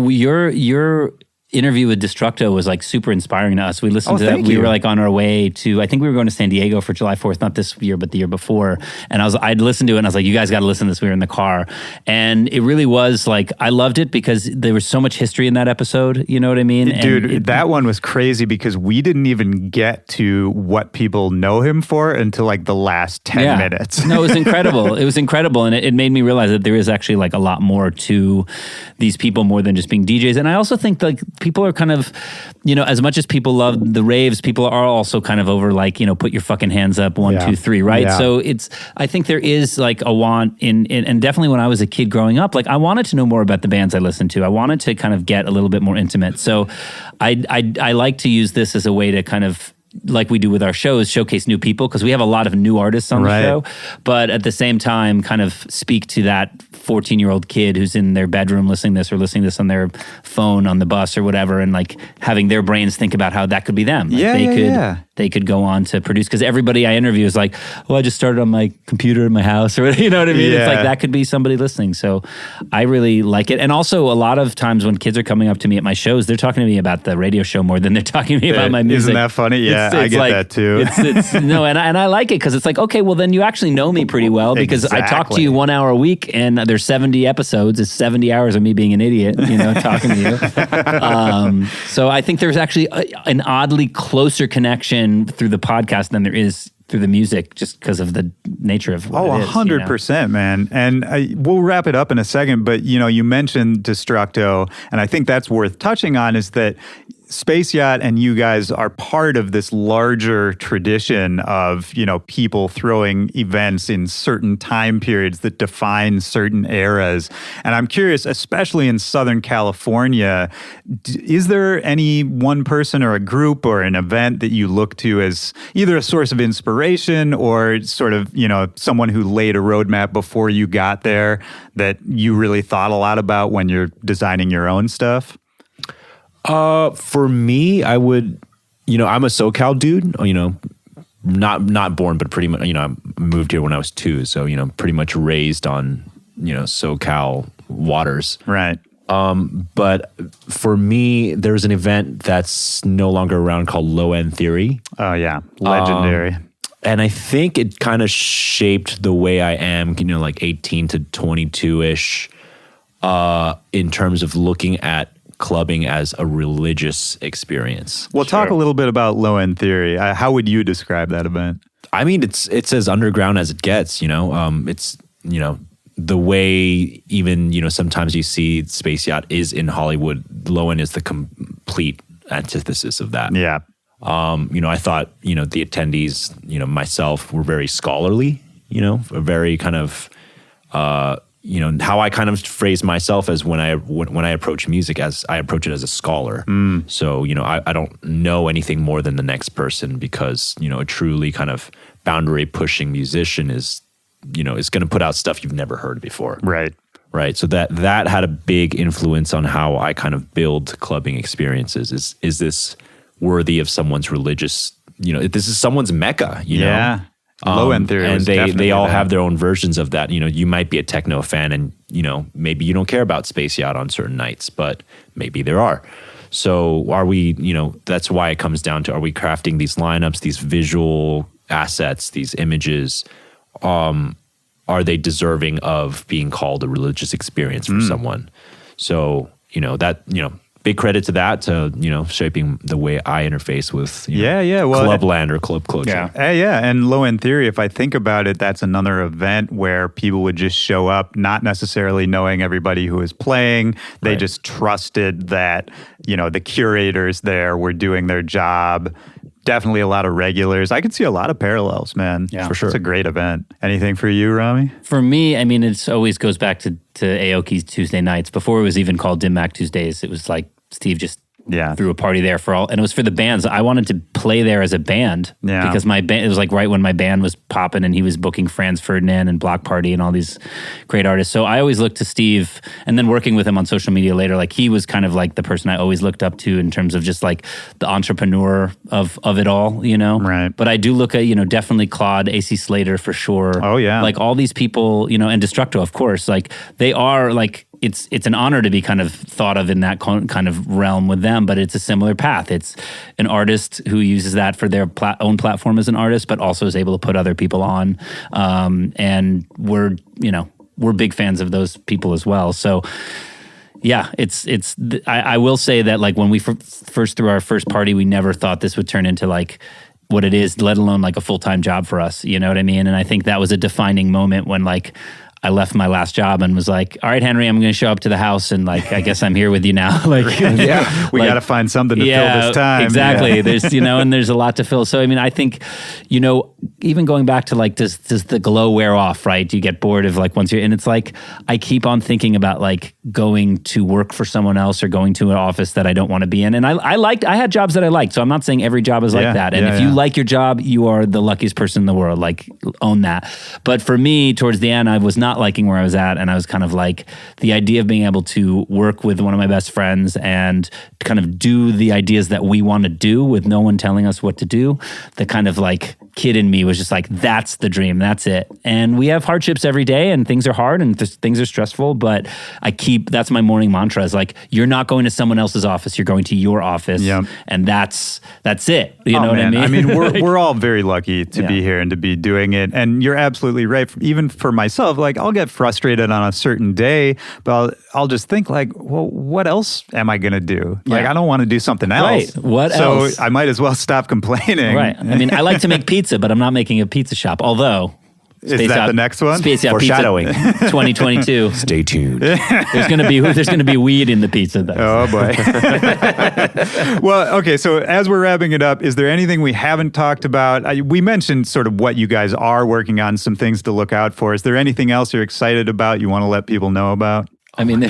your interview with Destructo was like super inspiring to us. We listened to that. We were like on our way to, I think we were going to San Diego for July 4th, not this year, but the year before. And I'd listened to it and I was like, you guys got to listen to this. We were in the car. And it really was like, I loved it because there was so much history in that episode. You know what I mean? Dude, that one was crazy because we didn't even get to what people know him for until like the last 10 minutes. No, it was incredible. It was incredible. And it made me realize that there is actually like a lot more to these people more than just being DJs. And I also think like people are kind of, you know, as much as people love the raves, people are also kind of over like, you know, put your fucking hands up, 1, 2, 3, right? Yeah. So I think there is like a want in, and definitely when I was a kid growing up, like I wanted to know more about the bands I listened to. I wanted to kind of get a little bit more intimate. So I like to use this as a way to kind of, like we do with our shows, showcase new people because we have a lot of new artists on the show, but at the same time kind of speak to that 14-year-old kid who's in their bedroom listening to this or listening to this on their phone on the bus or whatever, and like having their brains think about how that could be them. Like they could go on to produce, because everybody I interview is like, well, I just started on my computer in my house, or you know what I mean? It's like that could be somebody listening. So I really like it. And also a lot of times when kids are coming up to me at my shows, they're talking to me about the radio show more than they're talking to me about my music. Isn't that funny? Yeah, I get like, that too. No, and I like it because it's like, okay, well then you actually know me pretty well because I talk to you 1 hour a week and there's 70 episodes. It's 70 hours of me being an idiot, you know, talking to you. So I think there's actually an oddly closer connection through the podcast than there is through the music, just because of the nature of what it is. 100%, man. And we'll wrap it up in a second, but you know, you mentioned Destructo, and I think that's worth touching on, is that Space Yacht and you guys are part of this larger tradition of, you know, people throwing events in certain time periods that define certain eras. And I'm curious, especially in Southern California, is there any one person or a group or an event that you look to as either a source of inspiration or sort of, you know, someone who laid a roadmap before you got there that you really thought a lot about when you're designing your own stuff? For me, I would, you know, I'm a SoCal dude, you know, not born, but pretty much, you know, I moved here when I was 2. So, you know, pretty much raised on, you know, SoCal waters. Right. But for me, there's an event that's no longer around called Low End Theory. Oh yeah. Legendary. And I think it kind of shaped the way I am, you know, like 18 to 22-ish, in terms of looking at clubbing as a religious experience. Well, talk a little bit about Low End Theory. How would you describe that event? I mean, it's as underground as it gets, you know. It's, you know, the way even, you know, sometimes you see Space Yacht is in Hollywood. Low End is the complete antithesis of that. Yeah. You know, I thought, you know, the attendees, you know, myself were very scholarly, you know, very kind of, you know, how I kind of phrase myself as when I approach music, as I approach it as a scholar. So, you know, I don't know anything more than the next person, because, you know, a truly kind of boundary pushing musician is, you know, is going to put out stuff you've never heard before. Right. Right. So that had a big influence on how I kind of build clubbing experiences. Is this worthy of someone's religious this is someone's mecca, you know? Low End Theory. And was they definitely all that. have their own versions of that. You might be a techno fan and, maybe you don't care about Space Yacht on certain nights, but maybe there are. So are we, that's why it comes down to, are we crafting these lineups, these visual assets, these images? Are they deserving of being called a religious experience for someone? So, big credit to that, to, shaping the way I interface with Clubland or Club Culture. And Low End Theory, if I think about it, that's another event where people would just show up, not necessarily knowing everybody who was playing. They just trusted that, the curators there were doing their job. Definitely a lot of regulars. I could see a lot of parallels, man. Yeah, for sure. It's a great event. Anything for you, Rami? For me, I mean, it always goes back to Aoki's Tuesday nights. Before it was even called Dim Mak Tuesdays, it was like Steve just threw a party there and it was for the bands. I wanted to play there as a band because my band, it was like right when my band was popping and he was booking Franz Ferdinand and Block Party and all these great artists. So I always looked to Steve, and then working with him on social media later, like he was kind of like the person I always looked up to in terms of just like the entrepreneur of it all, Right. But I do look at, definitely Claude, AC Slater for sure. Oh yeah. Like all these people, and Destructo, of course, like they are like, it's an honor to be kind of thought of in that kind of realm with them, but it's a similar path. It's an artist who uses that for their own platform as an artist, but also is able to put other people on. And we're big fans of those people as well. So yeah, I will say that like when we first threw our first party, we never thought this would turn into like what it is, let alone like a full-time job for us. You know what I mean? And I think that was a defining moment when like I left my last job and was like, all right, Henry, I'm going to show up to the house and like, I guess I'm here with you now. Like, we got to find something to fill this time. Exactly. Yeah. There's, and there's a lot to fill. So, I mean, I think, even going back to like, does the glow wear off, right? Do you get bored of like once and it's like, I keep on thinking about like going to work for someone else or going to an office that I don't want to be in. And I had jobs that I liked. So I'm not saying every job is like that. And if you like your job, you are the luckiest person in the world, like own that. But for me, towards the end, I was not liking where I was at, and I was kind of like the idea of being able to work with one of my best friends and kind of do the ideas that we want to do with no one telling us what to do. The kind of like kid in me was just like, that's the dream, that's it. And we have hardships every day, and things are hard and things are stressful, but that's my morning mantra is like, you're not going to someone else's office, you're going to your office, and that's it. You know what I mean? I mean, we're all very lucky to be here and to be doing it, and you're absolutely right. Even for myself, like I'll get frustrated on a certain day, but I'll just think like, well, what else am I going to do? Like, I don't want to do something else. Right. What else? So I might as well stop complaining. Right. I mean, I like to make pizza, but I'm not making a pizza shop. Although, is that the next one? Space Yacht Foreshadowing. Pizza 2022. Stay tuned. There's gonna be weed in the pizza. Oh boy. Well, okay. So as we're wrapping it up, is there anything we haven't talked about? We mentioned sort of what you guys are working on, some things to look out for. Is there anything else you're excited about? You want to let people know about? I mean,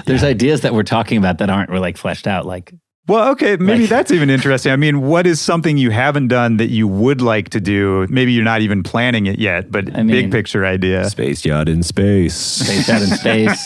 there's ideas that we're talking about that aren't really like fleshed out. Like, well, okay, maybe that's even interesting. I mean, what is something you haven't done that you would like to do? Maybe you're not even planning it yet, but big picture idea. Space Yacht in space. Space Yacht in space.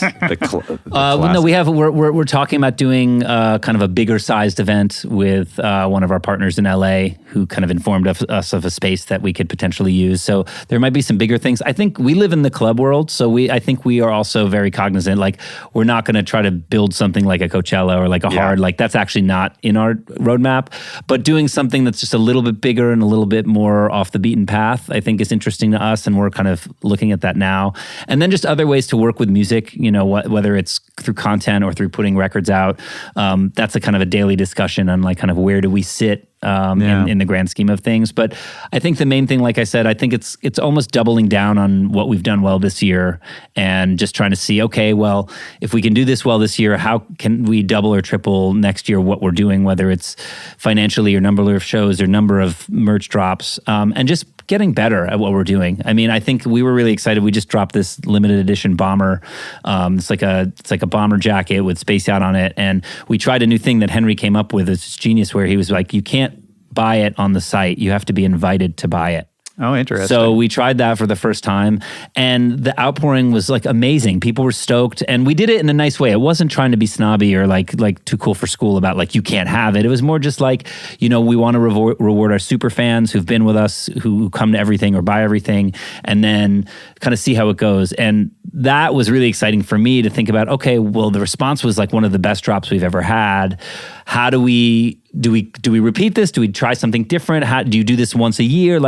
Well, no, we're talking about doing kind of a bigger sized event with one of our partners in LA who kind of informed us of a space that we could potentially use. So there might be some bigger things. I think we live in the club world, so I think we are also very cognizant. Like, we're not going to try to build something like a Coachella or like a hard, like that's actually not in our roadmap, but doing something that's just a little bit bigger and a little bit more off the beaten path, I think is interesting to us, and we're kind of looking at that now. And then just other ways to work with music, whether it's through content or through putting records out. That's a kind of a daily discussion on like kind of where do we sit in the grand scheme of things. But I think the main thing, like I said, I think it's almost doubling down on what we've done well this year and just trying to see, okay, well, if we can do this well this year, how can we double or triple next year what we're doing, whether it's financially or number of shows or number of merch drops, and just getting better at what we're doing. I mean, I think we were really excited. We just dropped this limited edition bomber. It's like a bomber jacket with Space Yacht on it. And we tried a new thing that Henry came up with. It's genius, where he was like, you can't buy it on the site. You have to be invited to buy it. Oh, interesting. So we tried that for the first time, and the outpouring was like amazing. People were stoked, and we did it in a nice way. It wasn't trying to be snobby or like too cool for school about like you can't have it. It was more just like, you know, we want to reward our super fans who've been with us, who come to everything or buy everything, and then kind of see how it goes. And that was really exciting for me to think about. Okay, well, the response was like one of the best drops we've ever had. How do we repeat this? Do we try something different? How do you do this once a year?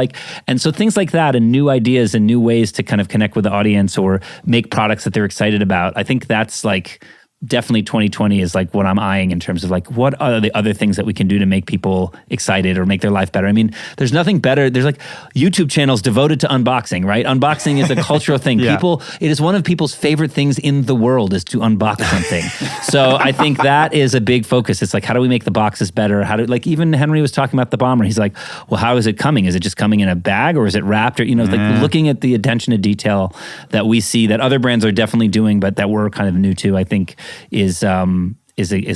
And so things like that, and new ideas and new ways to kind of connect with the audience or make products that they're excited about. I think that's like definitely 2020 is like what I'm eyeing in terms of like what are the other things that we can do to make people excited or make their life better. I mean, there's nothing better. There's like YouTube channels devoted to unboxing, right? Unboxing is a cultural thing. Yeah. It is one of people's favorite things in the world is to unbox something. So I think that is a big focus. It's like, how do we make the boxes better? How do, like, even Henry was talking about the bomber. He's like, well, how is it coming? Is it just coming in a bag or is it wrapped? Or, you know, like looking at the attention to detail that we see that other brands are definitely doing, but that we're kind of new to, I think is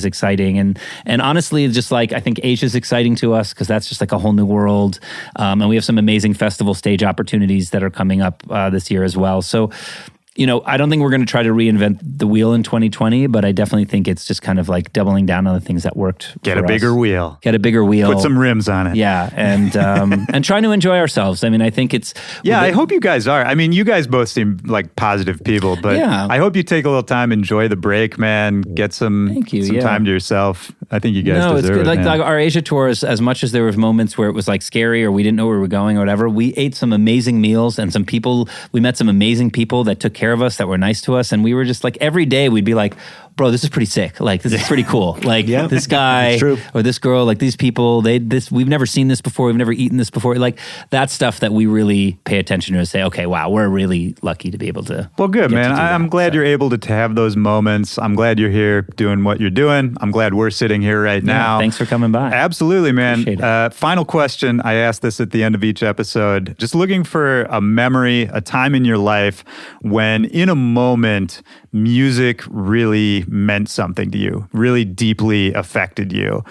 exciting. And honestly, just like, I think Asia's exciting to us because that's just like a whole new world. And we have some amazing festival stage opportunities that are coming up this year as well. So, you know, I don't think we're going to try to reinvent the wheel in 2020, but I definitely think it's just kind of like doubling down on the things that worked. Get a bigger wheel. Get a bigger wheel. Put some rims on it. Yeah, and and trying to enjoy ourselves. I mean, I think it's... Yeah, I hope you guys are. I mean, you guys both seem like positive people, but Yeah. I hope you take a little time, enjoy the break, man. Get some Thank you, some yeah. time to yourself. I think you guys No, it's deserve good. it, Like man. our Asia tours, as much as there was moments where it was like scary or we didn't know where we were going or whatever, we ate some amazing meals and we met some amazing people that took care of us, that were nice to us. And we were just like, every day we'd be like, bro, this is pretty sick. Like, this is pretty cool. Like, this guy or this girl, like these people, we've never seen this before. We've never eaten this before. Like, that's stuff that we really pay attention to and say, okay, wow, we're really lucky to be able to. Well, good, get man. to do I'm that. glad So- you're able to have those moments. I'm glad you're here doing what you're doing. I'm glad we're sitting here right now. Thanks for coming by. Absolutely, man. Appreciate it. Final question. I ask this at the end of each episode. Just looking for a memory, a time in your life when in a moment, music really meant something to you, really deeply affected you.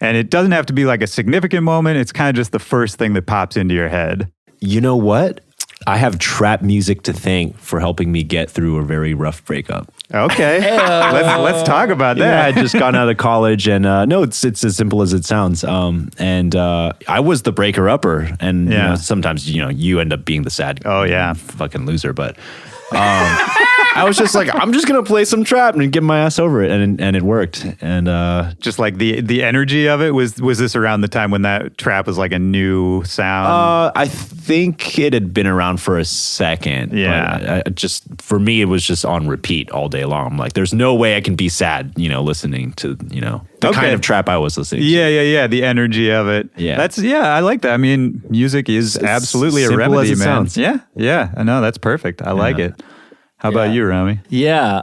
And it doesn't have to be like a significant moment. It's kind of just the first thing that pops into your head. You know what? I have trap music to thank for helping me get through a very rough breakup. Okay. Let's talk about Yeah, that. I just gotten out of college, and no, it's as simple as it sounds. And I was the breaker upper, and you Yeah. know, sometimes you end up being the sad, fucking loser. But I was just like, I'm just gonna play some trap and get my ass over it, and it worked. And Just like the energy of it, was this around the time when that trap was like a new sound? I think it had been around for a second. Yeah. But for me, it was just on repeat all day long. I'm like, there's no way I can be sad, listening to, the Okay. kind of trap I was listening to. Yeah. The energy of it. Yeah. I like that. I mean, music is absolutely a simple as remedy, it man. sounds. Yeah. I know, that's perfect. I like it. How about you, Rami? Yeah,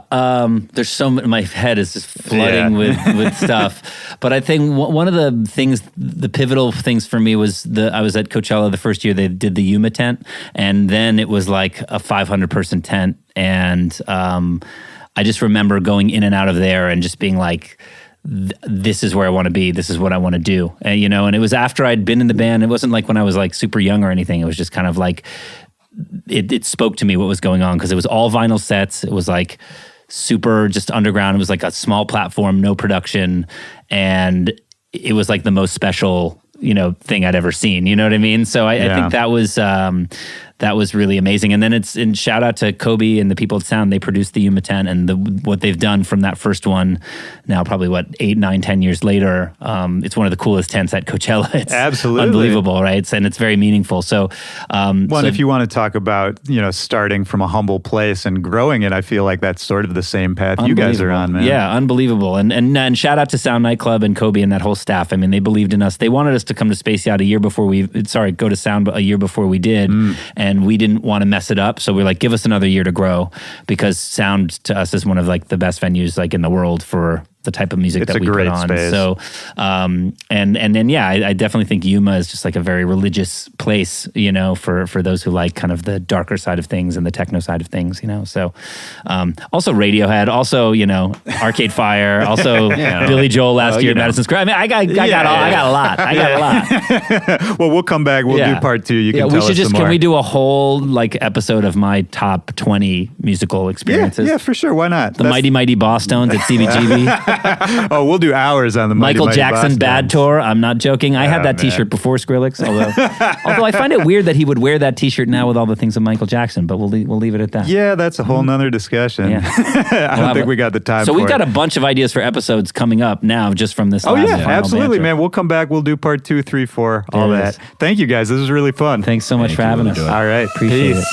there's so much. My head is just flooding Yeah. with stuff. But I think one of the things, the pivotal things for me was I was at Coachella the first year they did the Yuma tent, and then it was like a 500-person tent, and I just remember going in and out of there and just being like, this is where I want to be. This is what I want to do. And, and it was after I'd been in the band. It wasn't like when I was like super young or anything. It was just kind of like, it spoke to me what was going on because it was all vinyl sets. It was like super just underground. It was like a small platform, no production. And it was like the most special, thing I'd ever seen. You know what I mean? So I think that was really amazing. And then and shout out to Kobe and the people at Sound. They produced the Yuma tent, and what they've done from that first one now probably 8, 9, 10 years later. It's one of the coolest tents at Coachella. It's Absolutely. unbelievable, right? And it's very meaningful. So, If you want to talk about, starting from a humble place and growing it, I feel like that's sort of the same path you guys are on, man. Yeah, unbelievable. And shout out to Sound Nightclub and Kobe and that whole staff. I mean, they believed in us. They wanted us to come to Space Yacht go to Sound a year before we did. And we didn't want to mess it up. So we're like, give us another year to grow, because Sound to us is one of like the best venues like in the world for the type of music It's that a we great put on. space. So, and then yeah, I definitely think Yuma is just like a very religious place, you know, for those who like kind of the darker side of things and the techno side of things, you know. So, also Radiohead, also, you know, Arcade Fire, also Billy Joel last year at Madison Square. I mean, I got a lot. I got a lot. Well, we'll come back. We'll do part 2. You can tell we should us just some more. can we do a whole like episode of my top 20 musical experiences? Yeah, for sure. Why not? The Mighty Mighty Bosstones at CBGB. Oh, we'll do hours on the Michael Mighty Jackson Bosstones. Bad Tour. I'm not joking. I had that man. T-shirt before Skrillex. Although I find it weird that he would wear that T-shirt now with all the things of Michael Jackson. But we'll leave it at that. Yeah, that's a whole nother discussion. Yeah. I don't think we got the time So for we've got it. a bunch of ideas for episodes coming up now just from this. Oh, last yeah, final absolutely, banter. man. We'll come back. We'll do part 2, 3, 4, all There it that. is. Thank you, guys. This was really fun. Thanks so much for having us. Enjoy. All right. Appreciate Peace. it.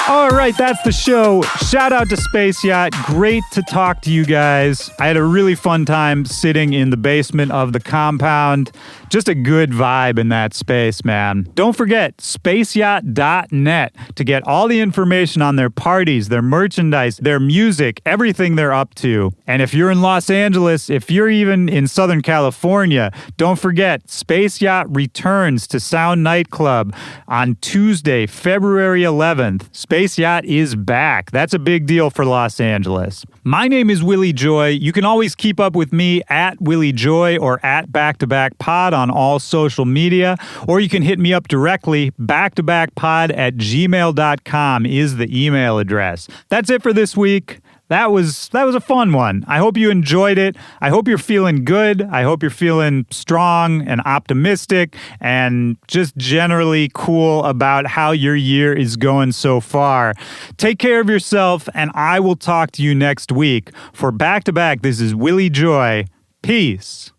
All right, that's the show. Shout out to Space Yacht. Great to talk to you guys. I had a really fun time sitting in the basement of the compound. Just a good vibe in that space, man. Don't forget, spaceyacht.net to get all the information on their parties, their merchandise, their music, everything they're up to. And if you're in Los Angeles, if you're even in Southern California, don't forget, Space Yacht returns to Sound Nightclub on Tuesday, February 11th. Space Yacht is back. That's a big deal for Los Angeles. My name is Willie Joy. You can always keep up with me at Willie Joy or at Back to Back Pod on all social media, or you can hit me up directly. backtobackpod@gmail.com is the email address. That's it for this week. That was a fun one. I hope you enjoyed it. I hope you're feeling good. I hope you're feeling strong and optimistic and just generally cool about how your year is going so far. Take care of yourself, and I will talk to you next week. For Back to Back, this is Willie Joy. Peace.